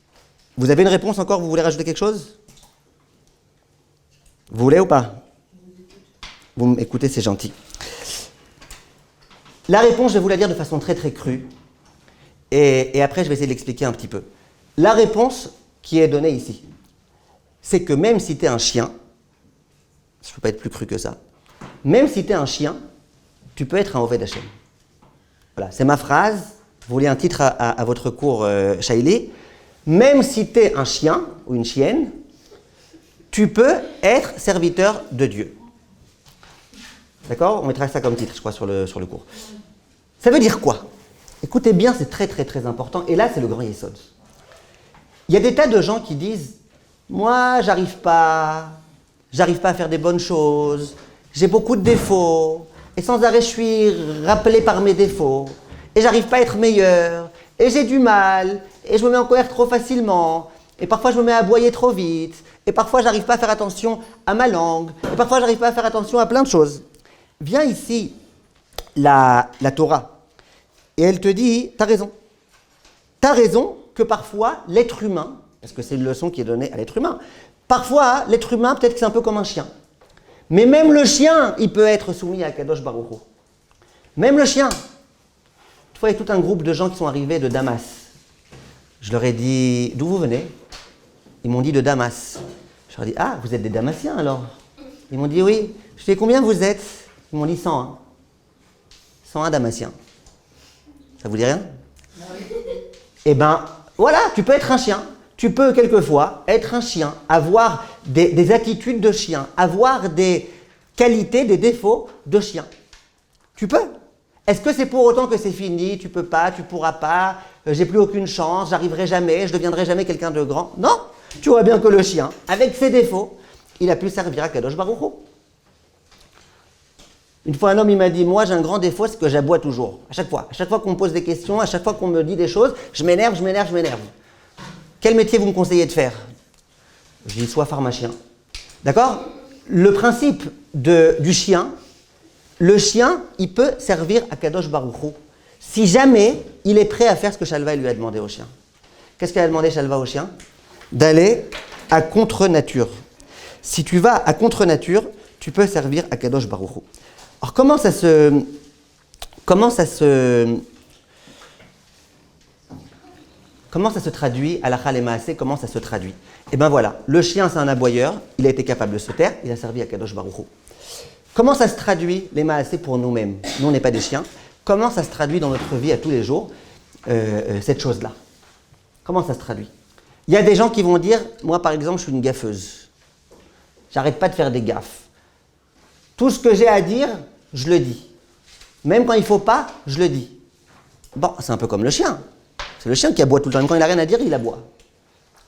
Vous avez une réponse encore? Vous voulez rajouter quelque chose? Vous voulez ou pas? Vous m'écoutez, c'est gentil. La réponse, je vais vous la dire de façon très très crue, et après je vais essayer de l'expliquer un petit peu. La réponse qui est donnée ici, c'est que même si tu es un chien, je ne peux pas être plus cru que ça, même si tu es un chien, tu peux être un Oved Hashem. Voilà, c'est ma phrase, vous voulez un titre à votre cours Shaili, même si tu es un chien ou une chienne, tu peux être serviteur de Dieu. D'accord? On mettra ça comme titre, je crois, sur le cours. Ça veut dire quoi? Écoutez bien, c'est très très très important. Et là, c'est le grand Yesod. Il y a des tas de gens qui disent « Moi, j'arrive pas à faire des bonnes choses, j'ai beaucoup de défauts, et sans arrêt, je suis rappelé par mes défauts, et j'arrive pas à être meilleur, et j'ai du mal, et je me mets en colère trop facilement, et parfois je me mets à aboyer trop vite, et parfois j'arrive pas à faire attention à ma langue, et parfois j'arrive pas à faire attention à plein de choses. » Vient ici la Torah et elle te dit, t'as raison que parfois l'être humain, parce que c'est une leçon qui est donnée à l'être humain, parfois l'être humain peut-être que c'est un peu comme un chien, mais même le chien il peut être soumis à Kadosh Baruch Hu. Même le chien. Une fois il y a tout un groupe de gens qui sont arrivés de Damas. Je leur ai dit, d'où vous venez? Ils m'ont dit de Damas. Je leur ai dit, ah vous êtes des Damasiens alors? Ils m'ont dit oui. Je lui ai dit, combien vous êtes? Ils m'ont dit 101. 101 Damasiens. Ça vous dit rien? Eh ben, voilà, tu peux être un chien. Tu peux quelquefois être un chien, avoir des attitudes de chien, avoir des qualités, des défauts de chien. Tu peux. Est-ce que c'est pour autant que c'est fini? Tu peux pas, tu pourras pas, j'ai plus aucune chance, j'arriverai jamais, je deviendrai jamais quelqu'un de grand? Non. Tu vois bien que le chien, avec ses défauts, il a pu servir à Kadosh Baruch Hu. Une fois, un homme, il m'a dit, moi, j'ai un grand défaut, c'est que j'aboie toujours. À chaque fois qu'on me pose des questions, à chaque fois qu'on me dit des choses, je m'énerve. Quel métier vous me conseillez de faire? Je dis, sois pharmacien. D'accord? Le principe du chien, le chien, il peut servir à Kadosh Baruch Hu si jamais il est prêt à faire ce que Shalva lui a demandé au chien. Qu'est-ce qu'elle a demandé Shalva au chien? D'aller à contre-nature. Si tu vas à contre-nature, tu peux servir à Kadosh Baruch Hu. Alors comment ça se traduit à la Chal et Maaseh, comment ça se traduit? Eh bien voilà, le chien c'est un aboyeur, il a été capable de se taire, il a servi à Kadosh Baruch Hu. Comment ça se traduit les Maaseh pour nous-mêmes? Nous on n'est pas des chiens. Comment ça se traduit dans notre vie à tous les jours, cette chose-là? Comment ça se traduit? Il y a des gens qui vont dire, moi par exemple je suis une gaffeuse. J'arrête pas de faire des gaffes. Tout ce que j'ai à dire, je le dis. Même quand il ne faut pas, je le dis. Bon, c'est un peu comme le chien. C'est le chien qui aboie tout le temps. Même quand il n'a rien à dire, il aboie.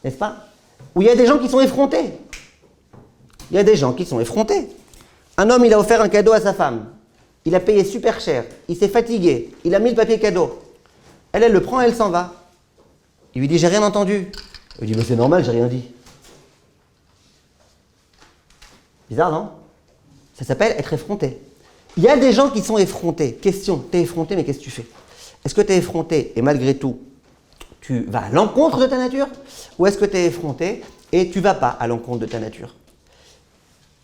N'est-ce pas? Ou il y a des gens qui sont effrontés. Il y a des gens qui sont effrontés. Un homme, il a offert un cadeau à sa femme. Il a payé super cher. Il s'est fatigué. Il a mis le papier cadeau. Elle le prend, elle s'en va. Il lui dit, j'ai rien entendu. Il dit, mais c'est normal, j'ai rien dit. Bizarre, non? Ça s'appelle être effronté. Il y a des gens qui sont effrontés. Question, t'es effronté, mais qu'est-ce que tu fais? Est-ce que t'es effronté et malgré tout, tu vas à l'encontre de ta nature? Ou est-ce que t'es effronté et tu vas pas à l'encontre de ta nature?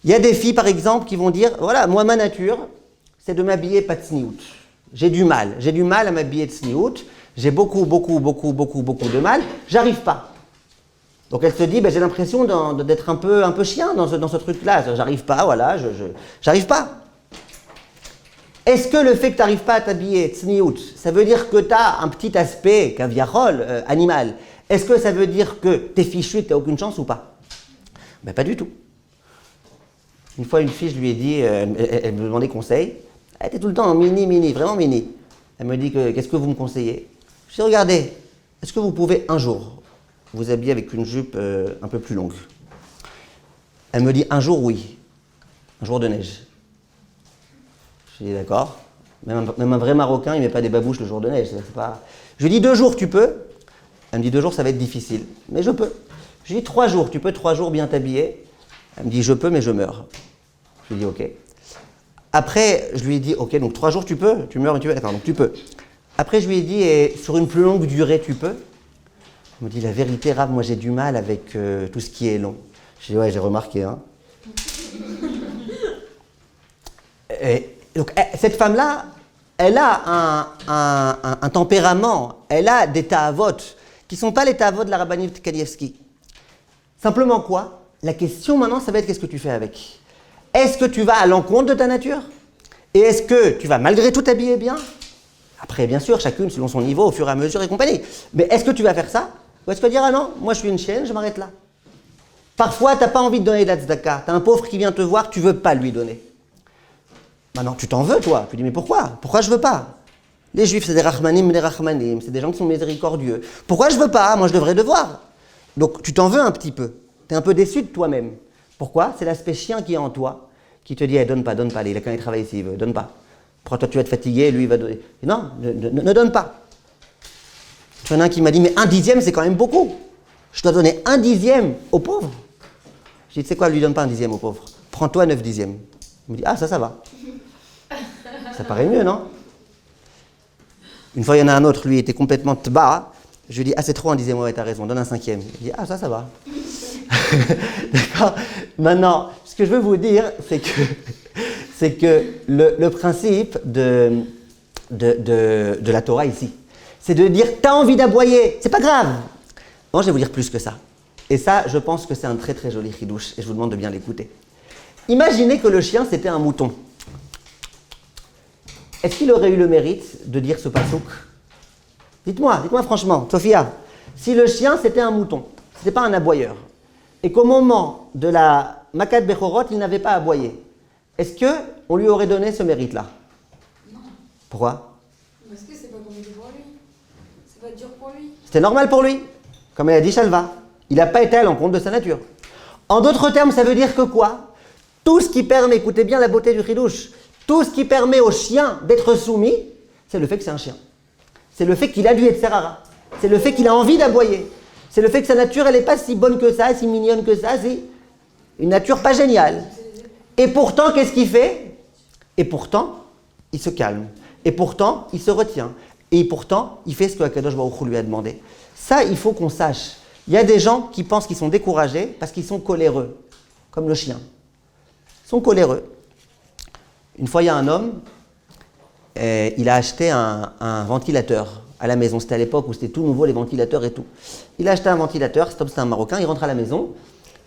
Il y a des filles, par exemple, qui vont dire, voilà, moi, ma nature, c'est de m'habiller pas de tsniout. J'ai du mal à m'habiller de tsniout. J'ai beaucoup de mal. J'arrive pas. Donc elle se dit, ben, j'ai l'impression d'être un peu chien dans ce truc-là. J'arrive pas, voilà, j'arrive pas. Est-ce que le fait que tu n'arrives pas à t'habiller tsniout, ça veut dire que tu as un petit aspect caviarol, animal? Est-ce que ça veut dire que tu es fichu et que tu n'as aucune chance ou pas? Ben, pas du tout. Une fois, une fille, je lui ai dit, elle me demandait conseil. Elle était tout le temps en mini, vraiment mini. Elle me dit, qu'est-ce que vous me conseillez? Je lui ai dit, regardez, est-ce que vous pouvez un jour vous habiller avec une jupe un peu plus longue? Elle me dit, un jour, oui. Un jour de neige. Je lui ai dit, d'accord. Même un vrai Marocain, il ne met pas des babouches le jour de neige. C'est pas... Je lui ai dit, 2 jours, tu peux? Elle me dit, 2 jours, ça va être difficile. Mais je peux. Je lui ai dit, 3 jours, tu peux 3 jours bien t'habiller? Elle me dit, je peux, mais je meurs. Je lui ai dit, ok. Après, je lui ai dit, ok, donc 3 jours, tu peux? Tu meurs, mais tu peux? D'accord, donc tu peux. Après, je lui ai dit, et sur une plus longue durée, tu peux? Elle me dit, la vérité, Rav, moi j'ai du mal avec tout ce qui est long. Je lui ai dit, ouais, j'ai remarqué, hein. Et donc, cette femme-là, elle a un tempérament, elle a des ta'avot, qui ne sont pas les ta'avot de la Rabbanit Kanievski. Simplement quoi? La question maintenant, ça va être qu'est-ce que tu fais avec? Est-ce que tu vas à l'encontre de ta nature? Et est-ce que tu vas malgré tout t'habiller bien? Après, bien sûr, chacune selon son niveau, au fur et à mesure et compagnie. Mais est-ce que tu vas faire ça? Ou est-ce que tu vas dire, ah non, moi je suis une chienne, je m'arrête là? Parfois, tu n'as pas envie de donner de la tzedaka. Tu as un pauvre qui vient te voir, tu ne veux pas lui donner. Maintenant, tu t'en veux, toi. Tu dis, mais pourquoi? Pourquoi je ne veux pas? Les juifs, c'est des rachmanim, c'est des gens qui sont miséricordieux. Pourquoi je ne veux pas? Moi, je devrais devoir. Donc, tu t'en veux un petit peu. Tu es un peu déçu de toi-même. Pourquoi? C'est l'aspect chien qui est en toi, qui te dit, hey, donne pas, il a quand il travaille ici, il veut, donne pas. Pourquoi toi, tu vas être fatigué, lui, il va donner. Non, ne donne pas. Il y en a un qui m'a dit, mais 1/10, c'est quand même beaucoup. Je dois donner 1/10 aux pauvres. J'ai dit, tu sais quoi, lui donne pas 1/10 aux pauvres. Prends-toi 9/10. Il me dit, ah, ça va. Ça paraît mieux, non? Une fois, il y en a un autre, lui, il était complètement bas. Je lui ai dit, ah, c'est trop 1/10, ouais, t'as raison, donne 1/5. Il dit, ah, ça va. D'accord? Maintenant, ce que je veux vous dire, c'est que le principe de la Torah ici, c'est de dire, t'as envie d'aboyer, c'est pas grave. Bon, je vais vous dire plus que ça. Et ça, je pense que c'est un très très joli chidouche, et je vous demande de bien l'écouter. Imaginez que le chien, c'était un mouton. Est-ce qu'il aurait eu le mérite de dire ce pasouk? Dites-moi franchement, Sophia, si le chien, c'était un mouton, c'était pas un aboyeur, et qu'au moment de la Makat Bechorot, il n'avait pas aboyé, est-ce qu'on lui aurait donné ce mérite-là? Non. Pourquoi? Parce que c'est pas compliqué pour lui. C'est pas dur pour lui. C'était normal pour lui. Comme elle a dit Shalva. Il n'a pas été à l'encontre de sa nature. En d'autres termes, ça veut dire que quoi? Tout ce qui permet, écoutez bien la beauté du chidouche, tout ce qui permet au chien d'être soumis, c'est le fait que c'est un chien. C'est le fait qu'il a du Yetzerara. C'est le fait qu'il a envie d'aboyer. C'est le fait que sa nature, elle n'est pas si bonne que ça, si mignonne que ça, c'est une nature pas géniale. Et pourtant, qu'est-ce qu'il fait? Et pourtant, il se calme. Et pourtant, il se retient. Et pourtant, il fait ce que Akadosh Baruch Hu lui a demandé. Ça, il faut qu'on sache. Il y a des gens qui pensent qu'ils sont découragés parce qu'ils sont coléreux, comme le chien. Ils sont coléreux. Une fois, il y a un homme, il a acheté un ventilateur à la maison. C'était à l'époque où c'était tout nouveau, les ventilateurs et tout. Il a acheté un ventilateur, cet homme c'était un Marocain, il rentre à la maison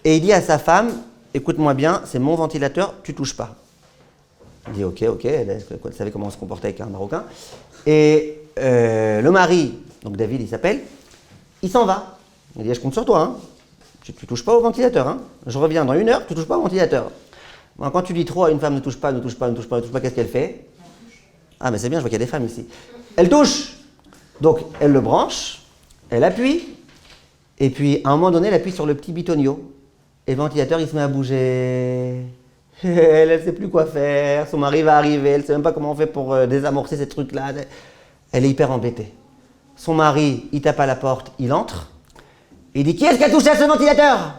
et il dit à sa femme, écoute-moi bien, c'est mon ventilateur, tu touches pas. Il dit ok, elle savait comment on se comportait avec un Marocain. Et le mari, donc David il s'appelle, il s'en va. Il dit je compte sur toi, hein. Tu touches pas au ventilateur, hein. Je reviens dans 1 heure, tu touches pas au ventilateur. Bon, quand tu dis trop à une femme ne touche pas, qu'est-ce qu'elle fait? Ah mais c'est bien, je vois qu'il y a des femmes ici. Elle touche. Donc elle le branche, elle appuie, et puis à un moment donné elle appuie sur le petit bitonio. Et le ventilateur il se met à bouger. Elle ne sait plus quoi faire, son mari va arriver, elle ne sait même pas comment on fait pour désamorcer ces trucs-là. Elle est hyper embêtée. Son mari, il tape à la porte, il entre, il dit « Qui est-ce qui a touché à ce ventilateur ?»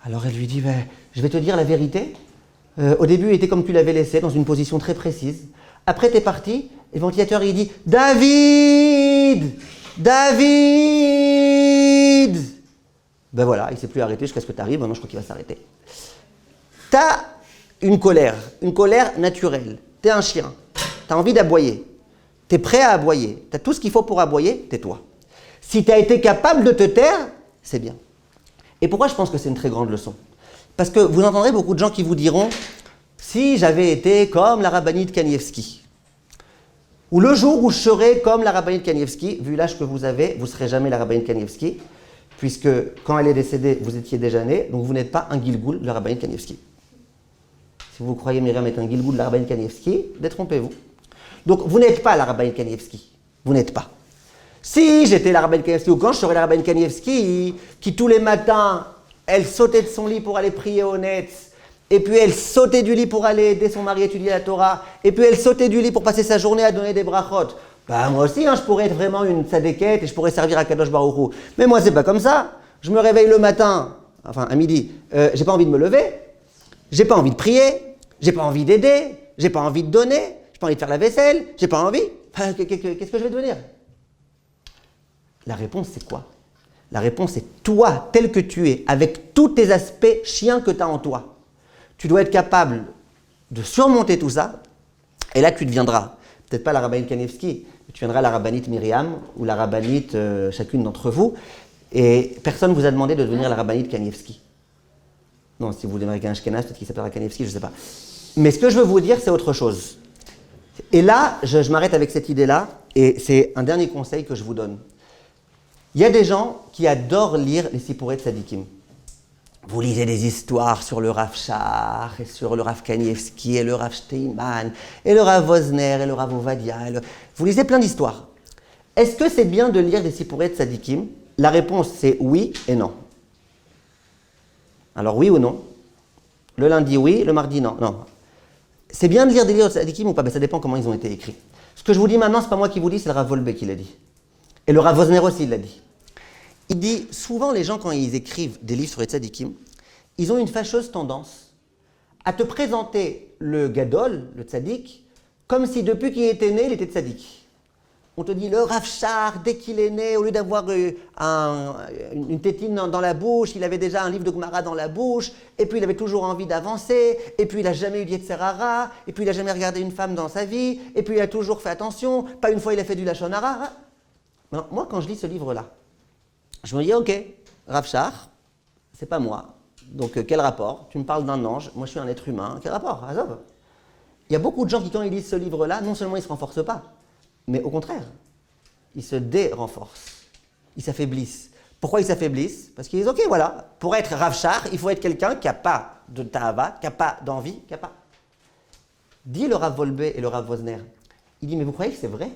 Alors elle lui dit je vais te dire la vérité. Au début, il était comme tu l'avais laissé, dans une position très précise. Après, tu es parti, et le ventilateur, il dit « David ! David !» Ben voilà, il ne s'est plus arrêté jusqu'à ce que tu arrives. Maintenant, je crois qu'il va s'arrêter. Tu as une colère naturelle. Tu es un chien. Tu as envie d'aboyer. Tu es prêt à aboyer. Tu as tout ce qu'il faut pour aboyer, tais-toi. Si tu as été capable de te taire, c'est bien. Et pourquoi je pense que c'est une très grande leçon? Parce que vous entendrez beaucoup de gens qui vous diront « Si j'avais été comme la rabbinite Kanievski » ou « Le jour où je serai comme la rabbinite Kanievski », vu l'âge que vous avez, vous ne serez jamais la rabbinite Kanievski, puisque quand elle est décédée, vous étiez déjà né, donc vous n'êtes pas un Gilgoul de la rabbinite Kanievski. Si vous croyez Myriam est un Gilgoul de la rabbinite Kanievski, détrompez-vous. Donc vous n'êtes pas la rabbinite Kanievski. Vous n'êtes pas. Si j'étais la rabbinite Kanievski, ou quand je serais la rabbinite Kanievski, qui tous les matins, elle sautait de son lit pour aller prier au Netz, et puis elle sautait du lit pour aller aider son mari à étudier la Torah, et puis elle sautait du lit pour passer sa journée à donner des brachot. Bah moi aussi, je pourrais être vraiment une tzadékette et je pourrais servir à Kadosh Baruch Hu. Mais moi, c'est pas comme ça. Je me réveille le matin, enfin à midi, j'ai pas envie de me lever, j'ai pas envie de prier, j'ai pas envie d'aider, j'ai pas envie de donner, j'ai pas envie de faire la vaisselle, j'ai pas envie. Qu'est-ce que je vais devenir? La réponse, c'est quoi? La réponse, c'est toi, tel que tu es, avec tous tes aspects chiens que tu as en toi. Tu dois être capable de surmonter tout ça, et là, tu deviendras, peut-être pas la rabbinite Kanievski, mais tu deviendras la rabbinite Myriam, ou la rabbinite, chacune d'entre vous, et personne ne vous a demandé de devenir la rabbinite Kanievski. Non, si vous démarrez qu'un Ashkenaz, peut-être qu'il s'appellera Kanievski, je ne sais pas. Mais ce que je veux vous dire, c'est autre chose. Et là, je m'arrête avec cette idée-là, et c'est un dernier conseil que je vous donne. Il y a des gens qui adorent lire les Sipourei Tzadikim. Vous lisez des histoires sur le Rav Shach, et sur le Rav Kanievski, et le Rav Steinman, et le Rav Wozner, et le Rav Ovadia. Vous lisez plein d'histoires. Est-ce que c'est bien de lire des Sipourei Tzadikim? La réponse, c'est oui et non. Alors oui ou non? Le lundi, oui, le mardi, non. Non. C'est bien de lire des livres de Tzadikim ou pas? Ben, ça dépend comment ils ont été écrits. Ce que je vous dis maintenant, ce n'est pas moi qui vous dis, c'est le Rav Wolbe qui l'a dit. Et le Rav Wozner aussi, il l'a dit. Il dit, souvent les gens, quand ils écrivent des livres sur les tzadikim, ils ont une fâcheuse tendance à te présenter le gadol, le tzadik, comme si depuis qu'il était né, il était tzadik. On te dit, le Rav Shach, dès qu'il est né, au lieu d'avoir une tétine dans la bouche, il avait déjà un livre de Gemara dans la bouche, et puis il avait toujours envie d'avancer, et puis il n'a jamais eu d'Yetzer Hara, et puis il n'a jamais regardé une femme dans sa vie, et puis il a toujours fait attention, pas une fois il a fait du Lachon Hara. Maintenant, moi, quand je lis ce livre-là, je me dis, ok, Rav Shach, c'est pas moi. Donc, quel rapport? Tu me parles d'un ange, moi je suis un être humain. Quel rapport? Azov. Il y a beaucoup de gens qui, quand ils lisent ce livre-là, non seulement ils ne se renforcent pas, mais au contraire, ils se dérenforcent. Ils s'affaiblissent. Pourquoi ils s'affaiblissent? Parce qu'ils disent, ok, voilà, pour être Rav Shach, il faut être quelqu'un qui n'a pas de ta'ava, qui n'a pas d'envie, qui n'a pas. Dit le Rav Wolbe et le Rav Wozner. Il dit, mais vous croyez que c'est vrai?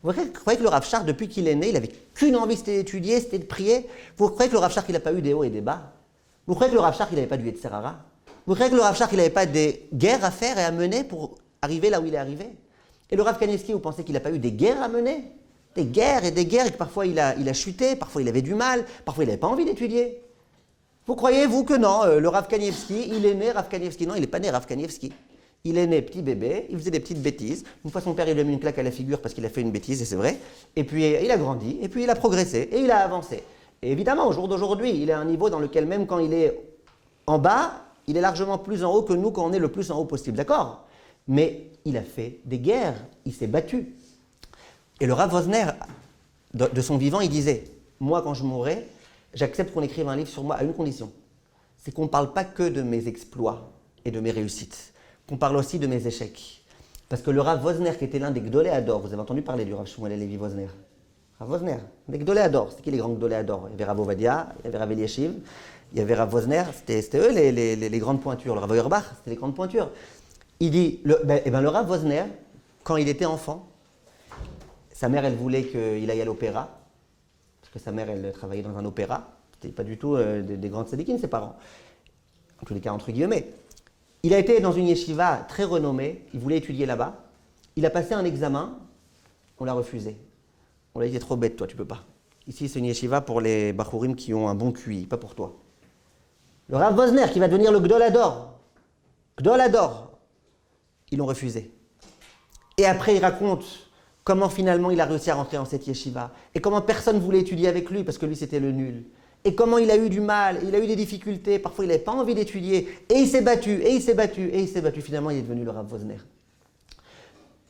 Vous croyez que le Rav Shach, depuis qu'il est né, il n'avait qu'une envie, c'était d'étudier, c'était de prier? Vous croyez que le Rav Shach, il n'a pas eu des hauts et des bas? Vous croyez que le Rav Shach, il n'avait pas du Yetzer Hara? Vous croyez que le Rav Shach, il n'avait pas des guerres à faire et à mener pour arriver là où il est arrivé? Et le Rav Kanievski, vous pensez qu'il n'a pas eu des guerres à mener? Des guerres, et que parfois il a chuté, parfois il avait du mal, parfois il n'avait pas envie d'étudier. Vous croyez, vous, que non, le Rav Kanievski, il est né Rav Kanievski? Non, il n'est pas né Rav Kanievski. Il est né petit bébé, il faisait des petites bêtises. Une fois, son père, il lui a mis une claque à la figure parce qu'il a fait une bêtise, et c'est vrai. Et puis, il a grandi, et puis il a progressé, et il a avancé. Et évidemment, au jour d'aujourd'hui, il est à un niveau dans lequel, même quand il est en bas, Il est largement plus en haut que nous quand on est le plus en haut possible, d'accord? Mais il a fait des guerres, il s'est battu. Et le Rav Wosner, de son vivant, il disait, moi quand je mourrai, j'accepte qu'on écrive un livre sur moi à une condition. C'est qu'on ne parle pas que de mes exploits et de mes réussites, qu'on parle aussi de mes échecs. Parce que le Rav Wosner, qui était l'un des Gdolé Hador, vous avez entendu parler du Rav Shmuel Levi Wosner? Rav Wosner, des Gdolé Hador, c'est qui les grands Gdolé Hador? Il y avait Rav Ovadia, il y avait Rav Eliashiv, il y avait Rav Wosner, c'était eux les grandes pointures. Le Rav Auerbach, c'était les grandes pointures. Il dit, le Rav Wosner, quand il était enfant, sa mère, elle voulait qu'il aille à l'opéra, parce que sa mère, elle travaillait dans un opéra. C'était pas du tout des grandes tzadikines, ses parents. En tous les cas, entre guillemets. Il a été dans une yeshiva très renommée, il voulait étudier là-bas. Il a passé un examen, on l'a refusé. On lui a dit, t'es trop bête, toi, tu peux pas. Ici, c'est une yeshiva pour les bachourim qui ont un bon QI, pas pour toi. Le Rav Wosner, qui va devenir le Gdol Hador, ils l'ont refusé. Et après, il raconte comment finalement il a réussi à rentrer dans cette yeshiva, et comment personne ne voulait étudier avec lui, parce que lui, c'était le nul. Et comment il a eu du mal, il a eu des difficultés, parfois il n'avait pas envie d'étudier, et il s'est battu, et il s'est battu, et il s'est battu. Finalement, il est devenu le Rav Wosner.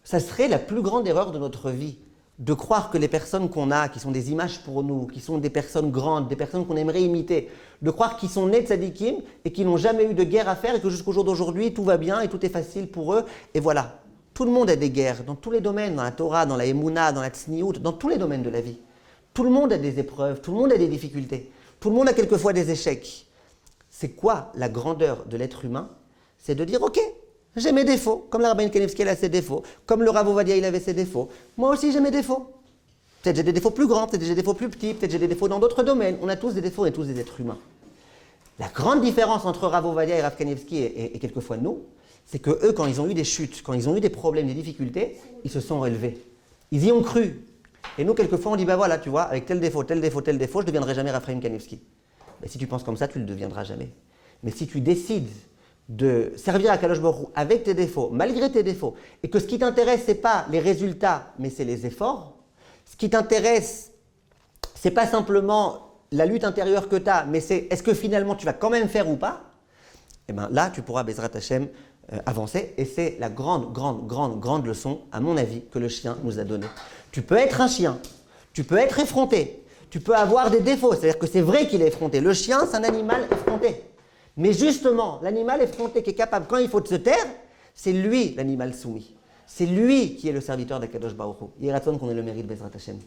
Ça serait la plus grande erreur de notre vie, de croire que les personnes qu'on a, qui sont des images pour nous, qui sont des personnes grandes, des personnes qu'on aimerait imiter, de croire qu'ils sont nés tzadikim et qu'ils n'ont jamais eu de guerre à faire et que jusqu'au jour d'aujourd'hui, tout va bien et tout est facile pour eux. Et voilà, tout le monde a des guerres, dans tous les domaines, dans la Torah, dans la Emouna, dans la Tzniout, dans tous les domaines de la vie. Tout le monde a des épreuves, tout le monde a des difficultés, tout le monde a quelquefois des échecs. C'est quoi la grandeur de l'être humain? C'est de dire, ok, j'ai mes défauts, comme la Rabbeinu Kanevski, elle a ses défauts, comme le Rav Ovadia, il avait ses défauts. Moi aussi, j'ai mes défauts. Peut-être j'ai des défauts plus grands, peut-être j'ai des défauts plus petits, peut-être j'ai des défauts dans d'autres domaines. On a tous des défauts, on est tous des êtres humains. La grande différence entre Rav Ovadia et Rav Kanevski et quelquefois nous, c'est que eux, quand ils ont eu des chutes, quand ils ont eu des problèmes, des difficultés, ils se sont relevés. Ils y ont cru. Et nous, quelquefois, on dit, bah voilà, tu vois, avec tel défaut, tel défaut, tel défaut, je ne deviendrai jamais Rav Chaim Kanevski. Mais si tu penses comme ça, tu ne le deviendras jamais. Mais si tu décides de servir à Kadosh Baruch Hu avec tes défauts, malgré tes défauts, et que ce qui t'intéresse, ce n'est pas les résultats, mais c'est les efforts, ce qui t'intéresse, ce n'est pas simplement la lutte intérieure que tu as, mais c'est est-ce que finalement tu vas quand même faire ou pas, et bien là, tu pourras, Bezrat Hashem, avancer. Et c'est la grande leçon, à mon avis, que le chien nous a donnée. Tu peux être un chien, tu peux être effronté, tu peux avoir des défauts, c'est-à-dire que c'est vrai qu'il est effronté. Le chien, c'est un animal effronté. Mais justement, l'animal effronté qui est capable, quand il faut se taire, c'est lui l'animal soumis. C'est lui qui est le serviteur d'Akadosh Baruch Hu. Il y a qu'on ait le mérite, Bezrat Hashem.